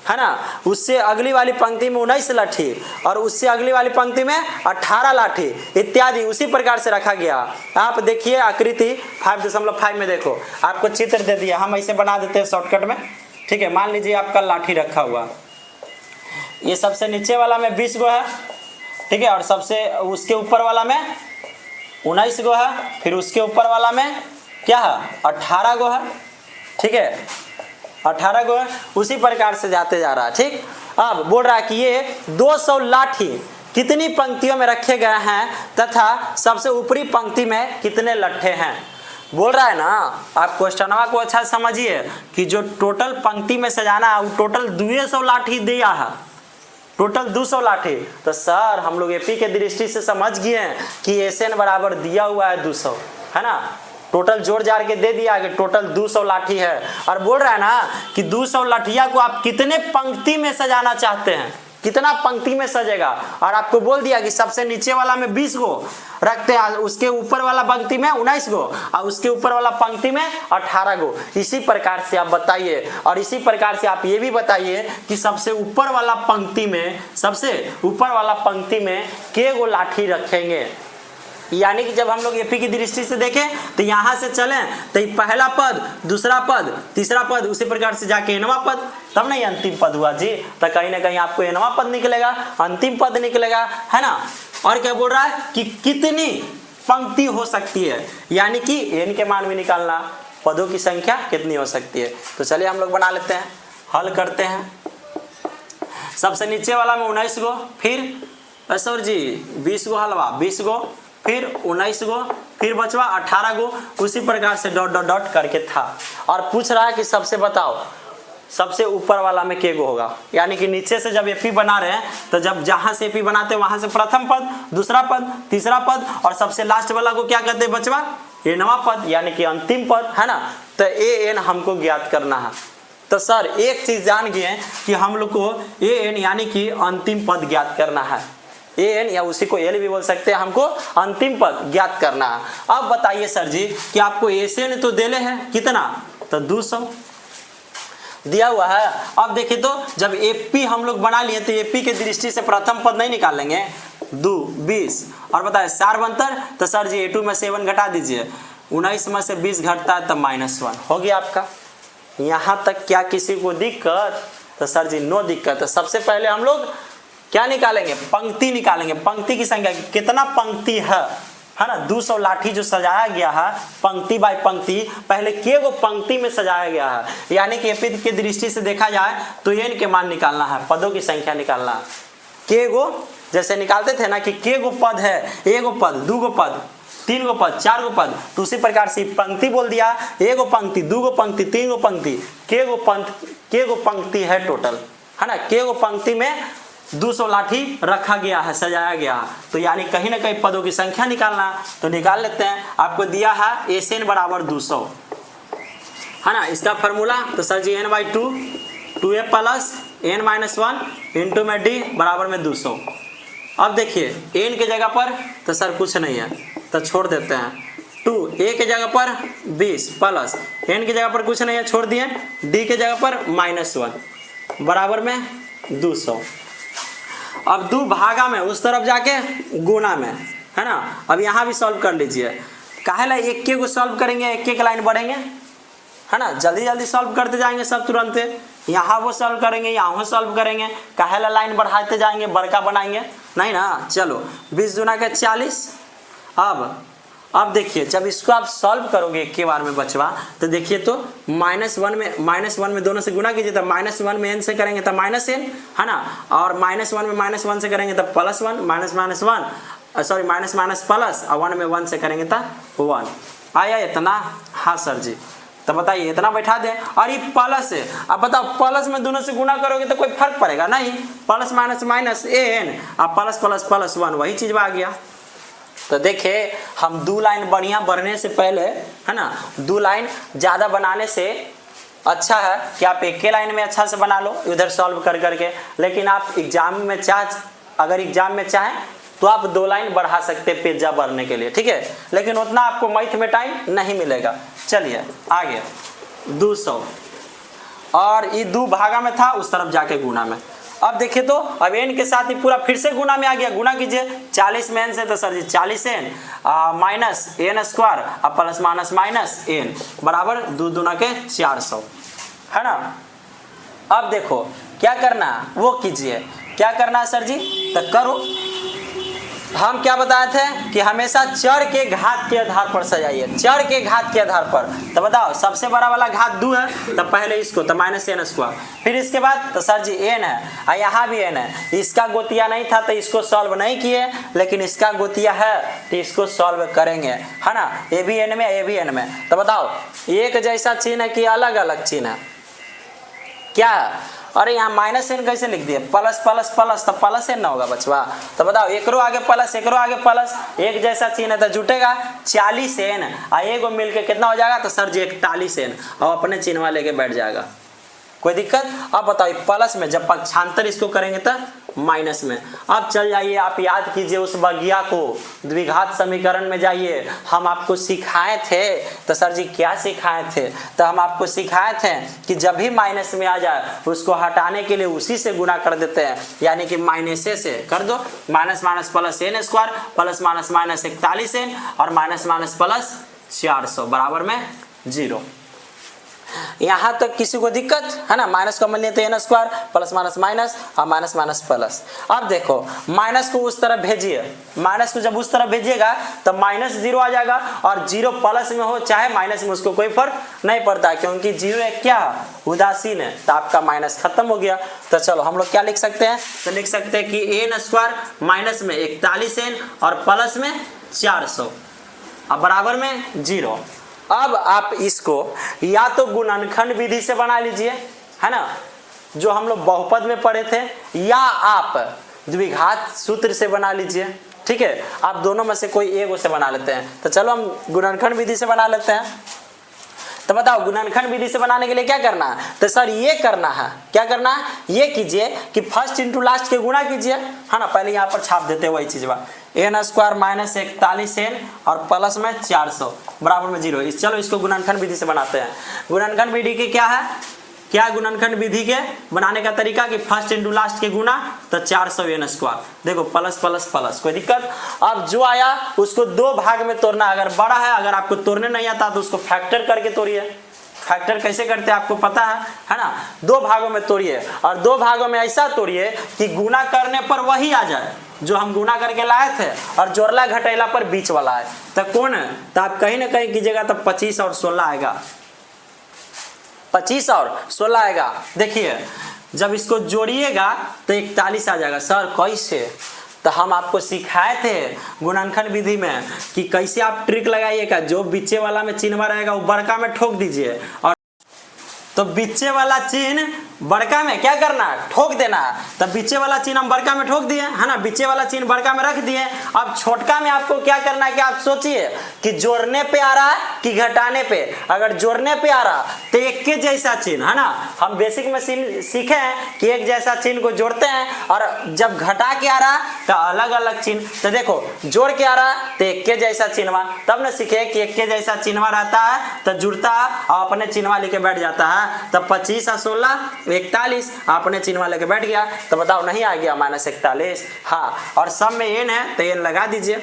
है ना, उससे अगली वाली पंक्ति में 19 लाठी, और उससे अगली वाली पंक्ति में 18 लाठी इत्यादि उसी प्रकार से रखा गया। आप देखिए आकृति 5.5 में देखो, आपको चित्र दे दिया, हम ऐसे बना देते हैं शॉर्टकट में, ठीक है। मान लीजिए आपका लाठी रखा हुआ, ये सबसे नीचे वाला में 20 गो है, ठीक है, और सबसे उसके ऊपर वाला में 19 गो है, फिर उसके ऊपर वाला में क्या है 18 गो है, ठीक है, 18 गो है। उसी प्रकार से जाते जा रहा है, ठीक। अब बोल रहा है कि ये 200 लाठी कितनी पंक्तियों में रखे गए हैं तथा सबसे ऊपरी पंक्ति में कितने लट्ठे हैं। बोल रहा है ना, आप क्वेश्चनवा को अच्छा समझिए कि जो टोटल पंक्ति में सजाना है वो टोटल 200 लाठी दिया है, टोटल 200 लाठी। तो सर हम लोग एपी के दृष्टि से समझ गए हैं कि एसएन बराबर दिया हुआ है 200, है ना, टोटल जोड़ जाड़ के दे दिया कि टोटल 200 लाठी है, और बोल रहा है ना कि 200 लाठिया को आप कितने पंक्ति में सजाना चाहते हैं, कितना पंक्ति में सजेगा, और आपको बोल दिया कि सबसे नीचे वाला में 20 गो रखते हैं, उसके ऊपर वाला पंक्ति में 19 गो, और उसके ऊपर वाला पंक्ति में 18 गो। इसी प्रकार से आप बताइए, और इसी प्रकार से आप ये भी बताइए कि सबसे ऊपर वाला पंक्ति में, सबसे ऊपर वाला पंक्ति में के गो लाठी रखेंगे। यानी कि जब हम लोग एपी की दृष्टि से देखें तो यहां से चलें तो पहला पद, दूसरा पद, तीसरा पद, उसी प्रकार से जाके एनवा पद, तब नहीं अंतिम पद हुआ जी। तो कहीं ना कहीं आपको एनवा पद निकलेगा, अंतिम पद निकलेगा, है ना। और क्या बोल रहा है कि कितनी पंक्ति हो सकती है, यानी कि एन के मान भी निकालना, पदों की संख्या कितनी हो सकती है। तो चलिए हम लोग बना लेते हैं, हल करते हैं। सबसे नीचे वाला में 19 गो, फिर सर जी 20 गो हलवा, 20 गो, फिर 19 गो, फिर बचवा 18 गो, उसी प्रकार से डॉट डॉट डॉट करके था। और पूछ रहा है कि सबसे बताओ सबसे ऊपर वाला में के गो होगा, यानी कि नीचे से जब एपी बना रहे हैं तो जब जहां से एपी बनाते हैं वहां से प्रथम पद, दूसरा पद, तीसरा पद, और सबसे लास्ट वाला को क्या कहते हैं बचवा, एनवा पद, यानी कि अंतिम पद, है ना। तो ए एन हमको ज्ञात करना है। तो सर एक चीज जान गए कि हम लोग को ए एन यानी कि अंतिम पद ज्ञात करना है, ए एन या उसी को एल भी बोल सकते हैं, हमको अंतिम पद ज्ञात करना है। अब बताइए सर जी कि आपको एसएन तो देले हैं कितना, तो 200 दिया हुआ है। अब देखिए तो जब एपी हम लोग बना लिए तो एपी के दृष्टि से प्रथम पद नहीं निकालेंगे, 2 20, और बताए सार्वंतर, तो सर जी A2 में 7 घटा दीजिए, 19 में से 20 घटता है तो -1 हो गया आपका। यहाँ तक क्या किसी को दिक्कत, तो सर जी नो दिक्कत। तो सबसे पहले हम लोग क्या निकालेंगे, पंक्ति निकालेंगे, पंक्ति की संख्या कितना पंक्ति है ना। 200 लाठी जो सजाया गया है पंक्ति बाय पंक्ति, पहले के गो पंक्ति में सजाया गया है, यानी कि एपी की दृष्टि से देखा जाए तो एन के मान निकालना है, पदों की संख्या निकालना है। के गो जैसे निकालते थे ना कि के गो पद है, एगो पद, 2 गो पद, 3 गो पद, 4 गो पद, तो उसी प्रकार से पंक्ति बोल दिया, एगो पंक्ति, 2 गो पंक्ति, 3 गो पंक्ति, के गो पंक्ति है टोटल, है ना। के गो पंक्ति में 200 लाठी रखा गया है, सजाया गया है, तो यानी कहीं ना कहीं पदों की संख्या निकालना, तो निकाल लेते हैं। आपको दिया है एसएन बराबर 200, है ना। इसका फॉर्मूला तो सर जी n/2, 2a plus n-1 into में d बराबर में 200। अब देखिए n के जगह पर तो सर कुछ नहीं है तो छोड़ देते हैं, 2a के जगह पर 20 प्लस n की जगह पर कुछ नहीं है छोड़ दिए, d के जगह पर -1 बराबर में 200। अब 2 भागा में उस तरफ जाके गुना में, है ना। अब यहाँ भी सॉल्व कर लीजिए, काहे ला एक के को सॉल्व करेंगे, एक एक लाइन बढ़ेंगे, है ना, जल्दी जल्दी सॉल्व करते जाएंगे सब तुरंत। यहाँ वो सॉल्व करेंगे, यहाँ वो सॉल्व करेंगे, काहे ला लाइन बढ़ाते जाएंगे, बड़का बनाएंगे नहीं ना। चलो 20 दूना के 40। अब देखिए जब इसको आप सॉल्व करोगे एक के बार में बचवा, तो देखिए तो -1 में दोनों से गुना कीजिए, तो -1 में n से करेंगे तो -n, है ना, और -1 में -1 से करेंगे तो +1, -1 सॉरी माइनस प्लस, और 1 में 1 से करेंगे तो 1 आया इतना। हाँ सर जी, तो बताइए इतना बैठा दें, और ये प्लस है। अब बताओ प्लस में दोनों से गुना करोगे तो कोई फर्क पड़ेगा नहीं, प्लस माइनस an, अब प्लस प्लस प्लस 1 वही चीज आ गया। तो देखिए हम 2 लाइन बढ़िया बढ़ने से पहले, है ना, 2 लाइन ज़्यादा बनाने से अच्छा है कि आप एक लाइन में अच्छा से बना लो उधर सॉल्व कर करके, लेकिन आप एग्जाम में अगर एग्जाम में चाहें तो आप 2 लाइन बढ़ा सकते हैं पेजा बढ़ने के लिए, ठीक है, लेकिन उतना आपको मैथ में टाइम नहीं मिलेगा। चलिए आगे 200, और ये 2 भागा में था उस तरफ जाके गुना में। अब देखिए तो अब n के साथ ही पूरा फिर से गुना में आ गया, गुना कीजिए 40 में n से, तो सर जी 40n माइनस n² अब प्लस माइनस n बराबर 2 दूना के 400, है ना। अब देखो क्या करना वो कीजिए, क्या करना है सर जी, तो करो। हम क्या बताए थे कि हमेशा चर के घात के आधार पर सजाइए, चर के घात के आधार पर। तो बताओ सबसे बड़ा वाला घात 2 है, तो पहले इसको तो -n², फिर इसके बाद तो सर जी n है, और यहाँ भी n है। इसका गोतिया नहीं था तो इसको सॉल्व नहीं किए, लेकिन इसका गोतिया है तो इसको सॉल्व करेंगे, है ना। ए भी n में, ए भी n में, तो बताओ एक जैसा चिन्ह है कि अलग अलग चिन्ह है, क्या है, अरे यहाँ माइनस एन कैसे लिख दिए, प्लस प्लस प्लस, तो प्लस एन ना होगा बचवा। तो बताओ एकरो आगे प्लस एकरो आगे प्लस, एक जैसा चिन्ह है तो जुटेगा 40 एन, और एगो मिलके कितना हो जाएगा, तो सर जी 41 एन, और अपने चिन्हवा लेके बैठ जाएगा। कोई दिक्कत? अब बताओ प्लस में जब पक्षांतर इसको करेंगे तो माइनस में। अब चल जाइए आप याद कीजिए उस बगिया को, द्विघात समीकरण में जाइए, हम आपको सिखाए थे। तो सर जी क्या सिखाए थे? तो हम आपको सिखाए थे कि जब भी माइनस में आ जाए उसको हटाने के लिए उसी से गुना कर देते हैं, यानी कि माइनस से कर दो, minus minus plus n square plus minus minus 41 n और माइनस माइनस प्लस 400 बराबर में 0। यहाँ तक किसी को दिक्कत है ना? माइनस कॉमन लिए तो n square plus minus minus और माइनस माइनस प्लस। अब देखो माइनस को उस तरफ भेजिए, माइनस को जब उस तरफ भेजिएगा तो माइनस 0 आ जाएगा, और 0 प्लस में हो चाहे माइनस में उसको कोई फर्क नहीं पड़ता, क्योंकि 0 एक क्या उदासीन है, तो आपका माइनस खत्म हो गया। तो चलो हम लोग क्या लिख सकते हैं? तो लिख सकते हैं कि एन स्क्वायर माइनस में 41 एन और प्लस में 400 और बराबर में 0। अब आप इसको या तो गुणनखंड विधि से बना लीजिए, है ना, जो हम लोग बहुपद में पढ़े थे, या आप द्विघात सूत्र से बना लीजिए। ठीक है, आप दोनों में से कोई एक से बना लेते हैं। तो चलो हम गुणनखंड विधि से बना लेते हैं। तो बताओ गुणनखंड विधि से बनाने के लिए क्या करना है? तो सर ये करना है, क्या करना है? ये कीजिए कि फर्स्ट इंटू लास्ट के गुणा कीजिए, है ना। पहले यहाँ पर छाप देते हैं वही चीज, एन स्क्वायर माइनस 41 एन और प्लस में 400 बराबर में 0। चलो इसको गुणनखंड विधि से बनाते हैं। गुणनखंड विधि की क्या है, क्या गुणनखंड विधि के बनाने का तरीका कि फर्स्ट इंटू लास्ट के गुना, तो 400 एन स्क्वायर, देखो प्लस प्लस प्लस, कोई दिक्कत? अब जो आया उसको दो भाग में तोड़ना, अगर बड़ा है, अगर आपको तोड़ने नहीं आता तो उसको फैक्टर करके तोड़िए। फैक्टर कैसे करते हैं आपको पता है ना? दो भागों में तोड़िए, और दो भागों में ऐसा तोड़िए कि गुना करने पर वही आ जाए जो हम गुना करके लाए थे, और जोड़ला घटेला पर बीच वाला है। तो कौन है? तो आप कहीं ना कहीं कीजिएगा तो 25 और 16 आएगा, 25 और 16 आएगा। देखिए जब इसको जोड़िएगा तो 41 आ जाएगा। सर कैसे? तो हम आपको सिखाए थे गुणनखंड विधि में कि कैसे आप ट्रिक लगाइएगा, जो बीचे वाला में चिन्ह रहेगा वो बड़का में ठोक दीजिए, और तो बीचे वाला चिन्ह बड़का में क्या करना है? ठोक देना है। तब बीचे वाला चिन्ह हम बड़का में ठोक दिए, है ना, बीचे वाला चिन्ह बड़का में रख दिए। अब छोटका में आपको क्या करना है कि आप सोचिए कि जोड़ने पे आ रहा है कि घटाने पे। अगर जोड़ने पे आ रहा तो एक के जैसा चिन्ह, है ना, हम बेसिक में सीखे हैं कि एक जैसा चिन्ह को जोड़ते हैं, और जब घटा के आ रहा तो अलग अलग चिन्ह। तो देखो जोड़ के आ रहा तो एक के जैसा चिन्हवा, तब न सीखे कि एक के जैसा चिन्हवा रहता है तो जुड़ता है और अपने चिन्हवा लेके बैठ जाता है। तब 25 और 16 41, आपने चिन्ह लेके बैठ गया। तो बताओ नहीं आ गया माइनस 41? हाँ, और सब में एन है तो एन लगा दीजिए।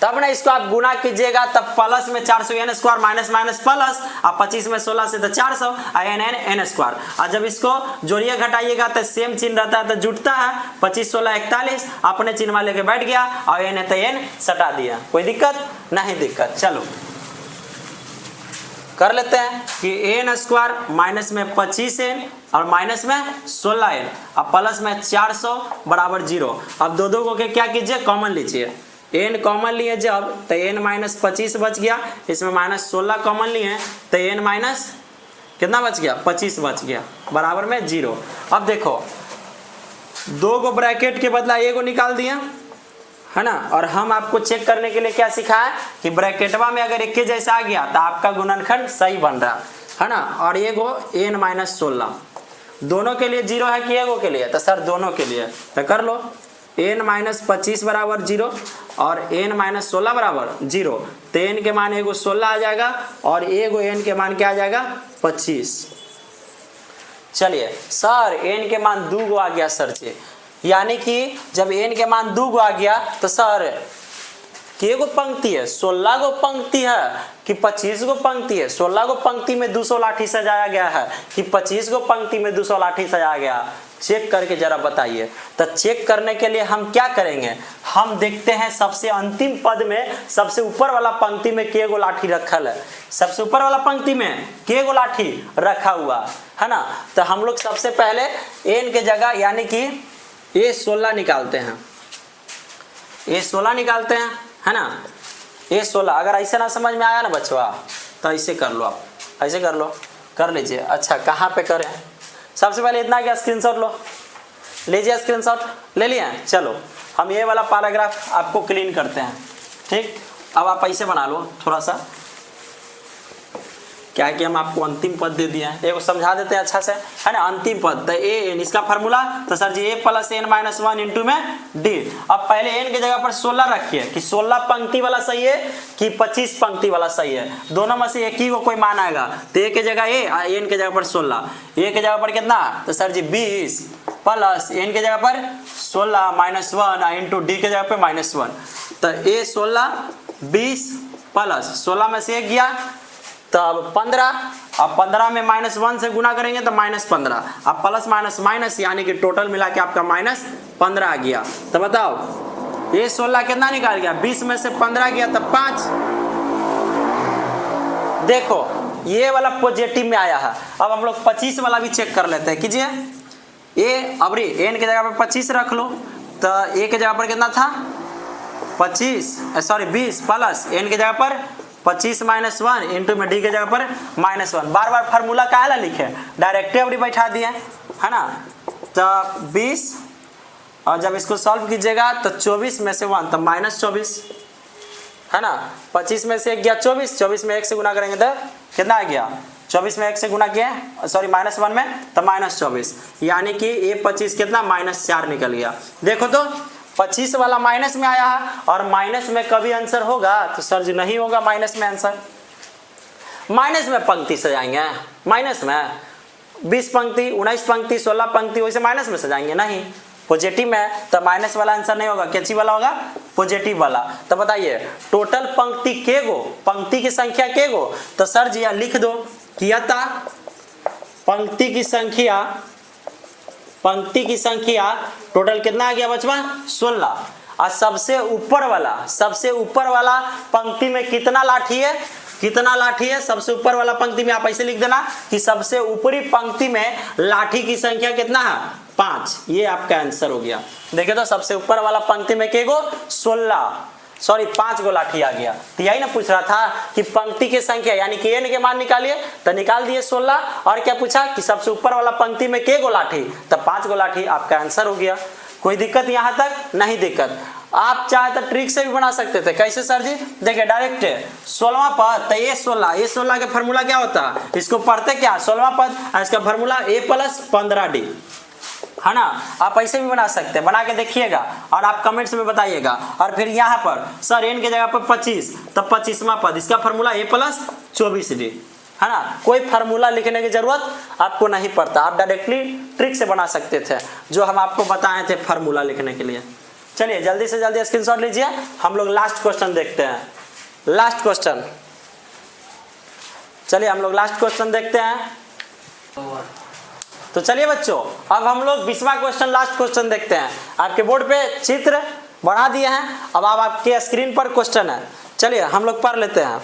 तब ना इसको आप गुना कीजिएगा, तब प्लस में 400 n square minus minus plus, और 25 में 16 से तो 400 एन एन एन स्क्वायर। और जब इसको जोड़िए घटाइएगा तो सेम चिन्ह रहता है तो जुटता है। 25 16 41, अपने चिन्ह लेके बैठ गया, और एन है तो एन सटा दिया। कोई दिक्कत? नहीं दिक्कत। चलो कर लेते हैं कि एन स्क्वायर माइनस में 25 एन और माइनस में 16 एन और प्लस में 400 बराबर 0। अब दो दो को के क्या कीजिए? कॉमन लीजिए। एन कॉमन लिए जब तो एन माइनस 25 बच गया, इसमें माइनस 16 कॉमन लिए तो एन माइनस कितना बच गया? 25 बच गया बराबर में 0। अब देखो दो को ब्रैकेट के बदला एगो निकाल दिया, है ना, और हम आपको चेक करने के लिए क्या सिखाया कि ब्रैकेटवा में अगर एक के जैसा आ गया तो आपका गुणनखंड सही बन रहा है ना। और एगो एन माइनस 16 दोनों के लिए 0 है कि एगो के लिए? तो सर दोनों के लिए। तो कर लो एन माइनस 25 बराबर 0 और एन माइनस 16 बराबर 0। तो एन के मान एगो 16 आ जाएगा और एगो एन के मान क्या आ जाएगा? 25। चलिए सर एन के मान 2 आ गया सर जी, यानी कि जब एन के मान 2 आ गया तो सर के गो पंक्ति है? 16 गो पंक्ति है कि 25 गो पंक्ति है? 16 गो पंक्ति में 200 लाठी सजाया गया है कि 25 गो पंक्ति में 200 लाठी सजाया गया? चेक करके जरा बताइए। तो चेक करने के लिए हम क्या करेंगे? हम देखते हैं सबसे अंतिम पद में सबसे ऊपर वाला पंक्ति में के गो लाठी रखल है। सबसे ऊपर वाला पंक्ति में के गो लाठी रखा हुआ है ना। तो हम लोग सबसे पहले एन के जगह यानी कि ये 16 निकालते हैं, ये 16 निकालते हैं, है ना। ये 16 अगर ऐसे ना समझ में आया ना बचवा तो ऐसे कर लो, आप ऐसे कर लो, कर लीजिए। अच्छा कहाँ पे करें? सबसे पहले इतना क्या स्क्रीनशॉट लो, लीजिए स्क्रीनशॉट ले लिए। चलो हम ये वाला पैराग्राफ आपको क्लीन करते हैं, ठीक। अब आप ऐसे बना लो थोड़ा सा, क्या है कि हम आपको अंतिम पद दे दिए हैं, एक समझा देते हैं अच्छा से, है ना। अंतिम पद तो ए एन, इसका फार्मूला तो सर जी ए प्लस एन माइनस 1 इंटू में डी। अब पहले एन की जगह पर 16 रखिए कि 16 पंक्ति वाला सही है कि 25 पंक्ति वाला सही है, दोनों में से एक ही को कोई मान आएगा। तो ए की जगह ए, एन की जगह पर 16, ए की जगह पर कितना, तो सर जी 20 प्लस एन की जगह पर 16 माइनस 1 इंटू डी की जगह पर माइनस 1। तो ए 16 20 प्लस 16 में से एक गया तो अब 15, अब 15 में माइनस 1 से गुना करेंगे तो माइनस 15, अब प्लस माइनस माइनस यानी कि टोटल मिला के आपका माइनस 15 आ गया। तो बताओ ये 16 कितना निकाल गया, 20 में से 15 गया तो 5। देखो ये वाला पॉजिटिव में आया है। अब हम लोग 25 वाला भी चेक कर लेते हैं, कीजिए। ए अबरी एन की जगह पर 25 रख लो, तो ए की जगह पर कितना था 20 प्लस एन की जगह पर 25 माइनस 1 इंटू में डी की जगह पर माइनस 1। बार बार फार्मूला काहे ला लिखे, डायरेक्ट अबरी बैठा दिए, है ना। तो 20 और जब इसको सॉल्व कीजिएगा तो 24 में से 1 तो माइनस 24, है ना। 25 में से 1 गया 24, 24 में 1 से गुना करेंगे तो कितना आ गया, 24 में 1 से गुना किया, सॉरी माइनस 1 में तो माइनस 24, यानी कि ये 25 कितना माइनस 4 निकल गया। देखो तो 25 वाला माइनस में आया है और माइनस में कभी आंसर होगा, तो सर जी नहीं होगा माइनस में आंसर। माइनस में पंक्ति सजाएंगे, माइनस में 20 पंक्ति 19 पंक्ति 16 पंक्ति वैसे माइनस में सजाएंगे नहीं, पॉजिटिव में तो माइनस वाला आंसर नहीं होगा, कैची वाला होगा, पॉजिटिव वाला। तो बताइए टोटल पंक्ति के गो, पंक्ति की संख्या के गो, तो सर जी लिख दो कि यथा पंक्ति की संख्या टोटल कितना आ गया बचवा 16। और सबसे ऊपर वाला पंक्ति में कितना लाठी है, सबसे ऊपर वाला पंक्ति में आप ऐसे लिख देना कि सबसे ऊपरी पंक्ति में लाठी की संख्या कितना है 5। ये आपका आंसर हो गया। देखिए तो सबसे ऊपर वाला पंक्ति में के गो 5 गो लाठी आ गया। तो यही ना पूछ रहा था कि पंक्ति की संख्या यानी कि एन के मान निकालिए, तो निकाल दिए 16। और क्या पूछा कि सबसे ऊपर वाला पंक्ति में के गो लाठी, तो 5 गो लाठी, आपका आंसर हो गया। कोई दिक्कत यहाँ तक नहीं दिक्कत। आप चाहे तो ट्रिक से भी बना सकते थे, कैसे सर जी, देखिए डायरेक्ट 16वां पद, तो ये 16 का फार्मूला क्या होता है, इसको पढ़ते क्या 16वां पद, इसका फार्मूला ए प्लस 15d, है ना। आप ऐसे भी बना सकते हैं, बना के देखिएगा और आप कमेंट्स में बताइएगा। और फिर यहाँ पर सर एन की जगह पर 25, तब 25वां पद, इसका फार्मूला ए प्लस 24d, है ना। कोई फार्मूला लिखने की जरूरत आपको नहीं पड़ता, आप डायरेक्टली ट्रिक से बना सकते थे जो हम आपको बताए थे फार्मूला लिखने के लिए। चलिए जल्दी से जल्दी स्क्रीनशॉट लीजिए, हम लोग लास्ट क्वेश्चन देखते हैं। लास्ट क्वेश्चन, चलिए हम लोग लास्ट क्वेश्चन देखते हैं। तो चलिए बच्चों अब हम लोग 20वां क्वेश्चन, लास्ट क्वेश्चन देखते हैं। आपके बोर्ड पे चित्र बना दिए हैं, अब आपके स्क्रीन पर क्वेश्चन है। चलिए हम लोग पढ़ लेते हैं।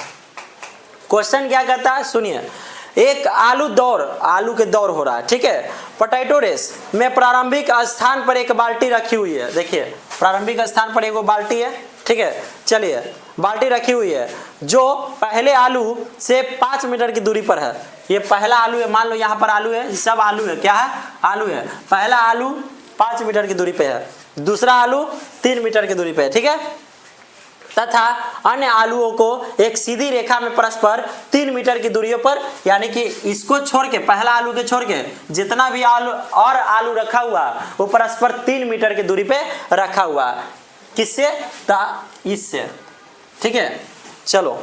क्वेश्चन क्या कहता है सुनिए। एक आलू के दौर हो रहा है, ठीक है। पोटैटो रेस में प्रारंभिक स्थान पर एक बाल्टी रखी हुई है। देखिए प्रारंभिक स्थान पर एक बाल्टी है, ठीक है। चलिए बाल्टी रखी हुई है जो पहले आलू से 5 मीटर की दूरी पर है। ये पहला आलू है, मान लो यहाँ पर आलू है, सब आलू है, क्या है आलू है। पहला आलू 5 मीटर की दूरी पे है, दूसरा आलू 3 मीटर की दूरी पे है, ठीक है। तथा अन्य आलुओं को एक सीधी रेखा में परस्पर 3 मीटर की दूरियों पर, यानी कि इसको छोड़ के, पहला आलू के छोड़ के जितना भी आलू रखा हुआ वो परस्पर 3 मीटर की दूरी पे रखा हुआ। किससे, इससे, ठीक है। चलो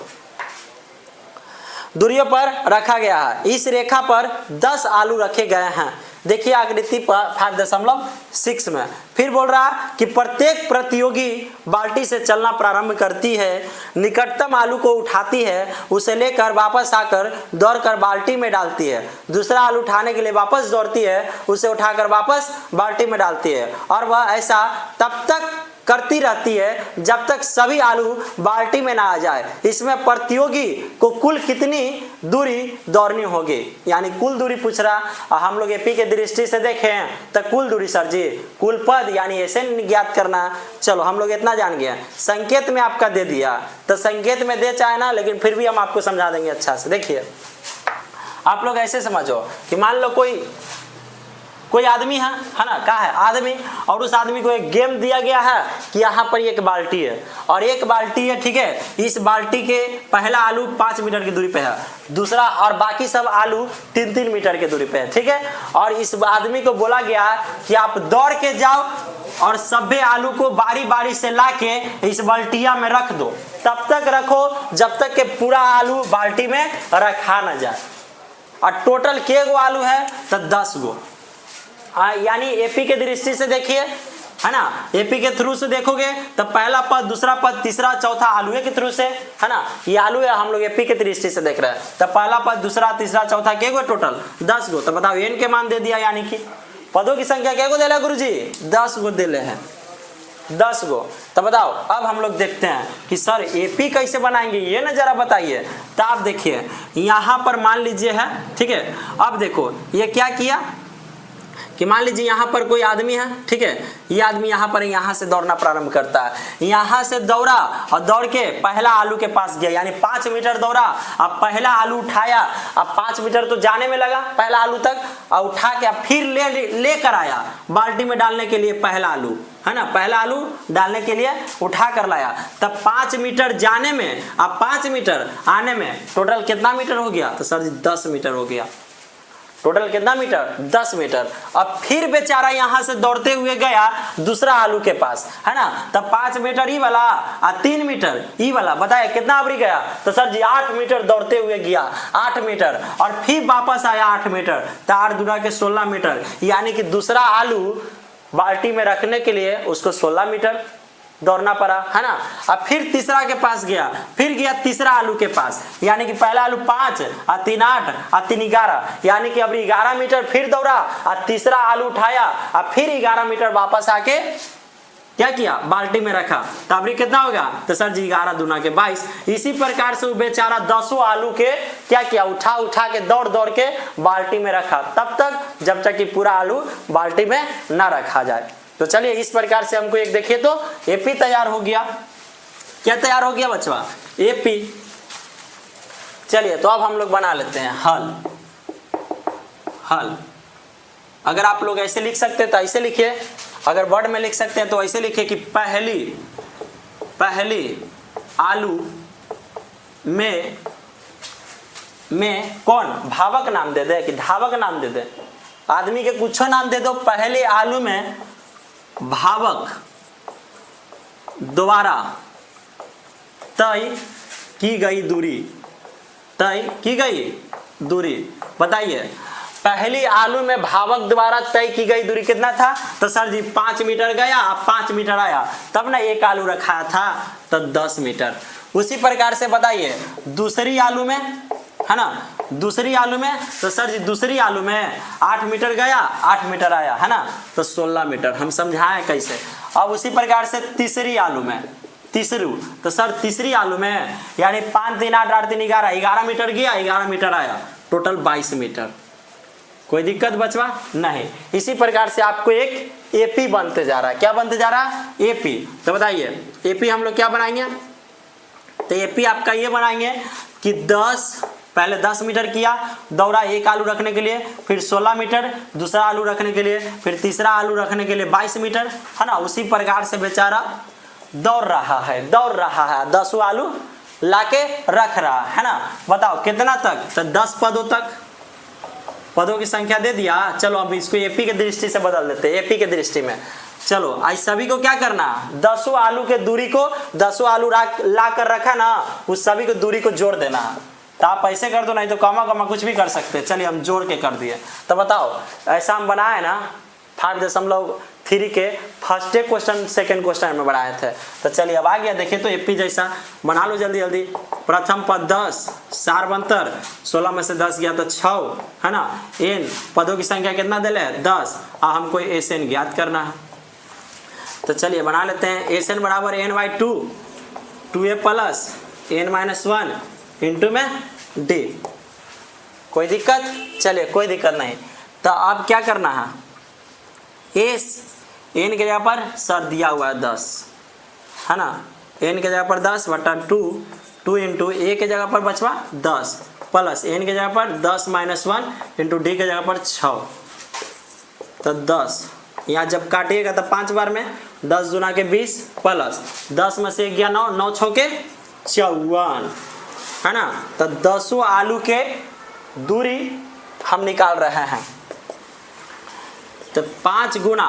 दूरियों पर रखा गया है। इस रेखा पर 10 आलू रखे गए हैं। देखिए आकृति 5.6 में फिर बोल रहा कि प्रत्येक प्रतियोगी बाल्टी से चलना प्रारंभ करती है, निकटतम आलू को उठाती है, उसे लेकर वापस आकर दौड़कर बाल्टी में डालती है, दूसरा आलू उठाने के लिए वापस दौड़ती है, उसे उठाकर वापस बाल्टी में डालती है, और वह ऐसा तब तक करती रहती है जब तक सभी आलू बाल्टी में ना आ जाए। इसमें प्रतियोगी को कुल कितनी दूरी दौड़नी होगी, यानी कुल दूरी पूछ रहा। हम लोग एपी के दृष्टि से देखें तो कुल दूरी सर जी, कुल पद यानी ऐसे ज्ञात करना। चलो हम लोग इतना जान गए, संकेत में आपका दे दिया तो संकेत में दे चाहे ना, लेकिन फिर भी हम आपको समझा देंगे अच्छा से। देखिए आप लोग ऐसे समझो कि मान लो कोई कोई आदमी है ना, क्या है आदमी, और उस आदमी को एक गेम दिया गया है कि यहाँ पर एक बाल्टी है और एक बाल्टी है, ठीक है। इस बाल्टी के पहला आलू 5 मीटर की दूरी पे है, दूसरा और बाकी सब आलू 3-3 मीटर की दूरी पे है, ठीक है। और इस आदमी को बोला गया कि आप दौड़ के जाओ और सभी आलू को बारी बारी से लाके इस बाल्टिया में रख दो, तब तक रखो जब तक के पूरा आलू बाल्टी में रखा न जाए। और टोटल के गो आलू है तो 10 गो। यानी एपी के दृष्टि से देखिए, है ना, एपी के थ्रू से देखोगे तो पहला पद, दूसरा पद, तीसरा, चौथा आलू के थ्रू से, है ना, ये आलू है, हम लोग एपी के दृष्टि से देख रहे हैं। तो पहला पद, दूसरा, तीसरा, चौथा के गो टोटल 10 गो। तो बताओ एन के मान दे दिया, यानी कि पदों की संख्या क्या गो दे गुरुजी 10 गो दे हैं, 10 गो। तो बताओ अब हम लोग देखते हैं कि सर एपी कैसे बनाएंगे, ये ना जरा बताइए। तो आप देखिए यहाँ पर मान लीजिए है, ठीक है। अब देखो ये क्या किया कि मान लीजिए यहाँ पर कोई आदमी है, ठीक है। ये आदमी यहाँ पर यहाँ से दौड़ना प्रारंभ करता है, यहाँ से दौड़ा और दौड़ के पहला आलू के पास गया, यानी 5 मीटर दौड़ा, अब पहला आलू उठाया, अब 5 मीटर तो जाने में लगा पहला आलू तक, और उठा के फिर लेकर आया बाल्टी में डालने के लिए पहला आलू, है ना, पहला आलू डालने के लिए उठा कर लाया। तब 5 मीटर जाने में, अब 5 मीटर आने में टोटल कितना मीटर हो गया? तो सर जी 10 मीटर हो गया। टोटल कितना मीटर? 10 मीटर। अब फिर बेचारा यहाँ से दौड़ते हुए गया दूसरा आलू के पास, है ना। तब 5 मीटर ई वाला और 3 मीटर ई वाला, बताया कितना अबरी गया? तो सर जी 8 मीटर दौड़ते हुए गया, 8 मीटर, और फिर वापस आया 8 मीटर, तो 8 दूना के 16 मीटर, यानी कि दूसरा आलू बाल्टी में रखने के लिए उसको 16 मीटर दौड़ना पड़ा, है ना। अब फिर तीसरा के पास गया, फिर गया तीसरा आलू के पास, यानी कि पहला आलू 5 और 3 8 और 3 11, यानी कि अब 11 मीटर फिर दौड़ा और तीसरा आलू उठाया और फिर 11 मीटर वापस आके क्या किया? बाल्टी में रखा। तो अब कितना होगा? तो सर जी 11 दूना के 22। इसी प्रकार से वो बेचारा 10 आलू के क्या किया? उठा उठा के दौड़ दौड़ के बाल्टी में रखा, तब तक जब तक कि पूरा आलू बाल्टी में ना रखा जाए। तो चलिए इस प्रकार से हमको एक देखिए तो एपी तैयार हो गया। क्या तैयार हो गया बच्चा? एपी। चलिए तो अब हम लोग बना लेते हैं हल। हल अगर आप लोग ऐसे लिख सकते हैं तो ऐसे लिखिए, अगर वर्ड में लिख सकते हैं तो ऐसे लिखिए कि पहली आलू में कौन भावक नाम दे दे कि धावक नाम दे दे, आदमी के कुछ नाम दे दो। पहले आलू में भावक द्वारा तय की गई दूरी, बताइए पहली आलू में भावक द्वारा तय की गई दूरी कितना था? तो सर जी 5 मीटर गया, अब 5 मीटर आया, तब ना एक आलू रखा था तो 10 मीटर। उसी प्रकार से बताइए दूसरी आलू में, है ना, दूसरी आलू में, तो सर जी दूसरी आलू में 8 मीटर गया, 8 मीटर आया, है ना, तो 16 मीटर। हम समझाएं कैसे। अब उसी प्रकार से तीसरी आलू में, तो सर तीसरी आलू में यानी 5 3 8 8 3 11, 11 मीटर गया, 11 मीटर आया, टोटल 22 मीटर। कोई दिक्कत बचवा नहीं। इसी प्रकार से आपको एक एपी बनते जा रहा है। क्या बनते जा रहा है? एपी। तो बताइए एपी हम लोग क्या बनाएंगे? तो एपी आपका ये बनाएंगे कि 10, पहले 10 मीटर किया, दौड़ा एक आलू रखने के लिए, फिर 16 मीटर दूसरा आलू रखने के लिए, फिर तीसरा आलू रखने के लिए 22 मीटर, है ना। उसी प्रकार से बेचारा दौड़ रहा है 10 आलू लाके रख रहा है ना। बताओ कितना तक? तो 10 पदों तक, पदों की संख्या दे दिया। चलो अब इसको एपी के दृष्टि से बदल देते हैं। एपी के दृष्टि में चलो आज सभी को क्या करना? 10 आलू के दूरी को, 10 आलू ला कर रखा ना, उस सभी को दूरी को जोड़ देना। तो आप ऐसे कर दो, नहीं तो कमा कुछ भी कर सकते हैं। चलिए हम जोड़ के कर दिए। तो बताओ ऐसा हम बनाए ना 5.3 के फर्स्ट क्वेश्चन सेकंड क्वेश्चन में बनाए थे। तो चलिए अब आ गया, देखिए तो एपी जैसा बना लो जल्दी जल्दी। प्रथम पद 10, 4 बनतर, 16 में से 10 गया तो 6, है ना। एन पदों की संख्या कितना दे ले? 10। हमको एस एन ज्ञात करना है। तो चलिए बना लेते हैं। एस एन बराबर n/2, 2a plus n-1 into में डी। कोई दिक्कत? चलिए कोई दिक्कत नहीं। तो अब क्या करना है? एस एन के जगह पर सर दिया हुआ है 10, है ना। एन के जगह पर 10 बटा 2 इंटू ए के जगह पर बचवा 10 प्लस एन के जगह पर 10 - 1 इंटू डी के जगह पर 6। तो 10, यहाँ जब काटिएगा तो 5 बार में 10 दूना के 20 प्लस 10 में से 1 गया 9, 9 छः के 54, है ना। तो 10 आलू के दूरी हम निकाल रहे हैं। तो 5 गुना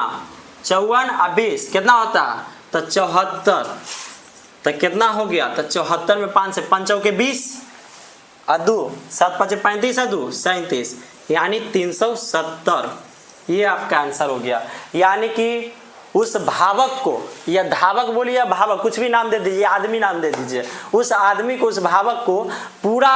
54 और 20 कितना होता है, तो 74। तो कितना हो गया, तो 74 में 5 से 5 के 20 और 2 7 5 35 और 2 37, यानी 370। ये आपका आंसर हो गया। यानी कि उस भावक को, या धावक बोलिए या भावक, कुछ भी नाम दे दीजिए, आदमी नाम दे दीजिए, उस आदमी को, उस भावक को पूरा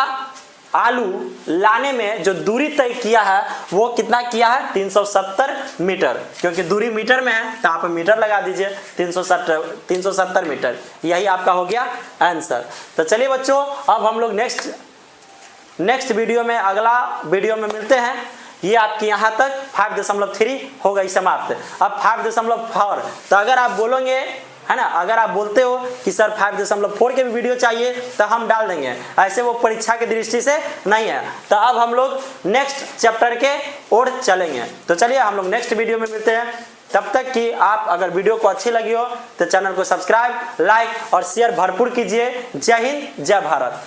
आलू लाने में जो दूरी तय किया है वो कितना किया है, 370 मीटर। क्योंकि दूरी मीटर में है तो आप मीटर लगा दीजिए, 370 मीटर। यही आपका हो गया आंसर। तो चलिए बच्चों, अब हम लोग नेक्स्ट वीडियो में, अगला वीडियो में मिलते हैं। ये आपके यहाँ तक 5.3 हो गई समाप्त। अब 5.4, तो अगर आप बोलोगे, है ना, अगर आप बोलते हो कि सर 5.4 के भी वीडियो चाहिए तो हम डाल देंगे, ऐसे वो परीक्षा की दृष्टि से नहीं है। तो अब हम लोग नेक्स्ट चैप्टर के ओर चलेंगे। तो चलिए हम लोग नेक्स्ट वीडियो में मिलते हैं। तब तक कि आप, अगर वीडियो को अच्छी लगी हो तो चैनल को सब्सक्राइब, लाइक और शेयर भरपूर कीजिए। जय हिंद, जय भारत।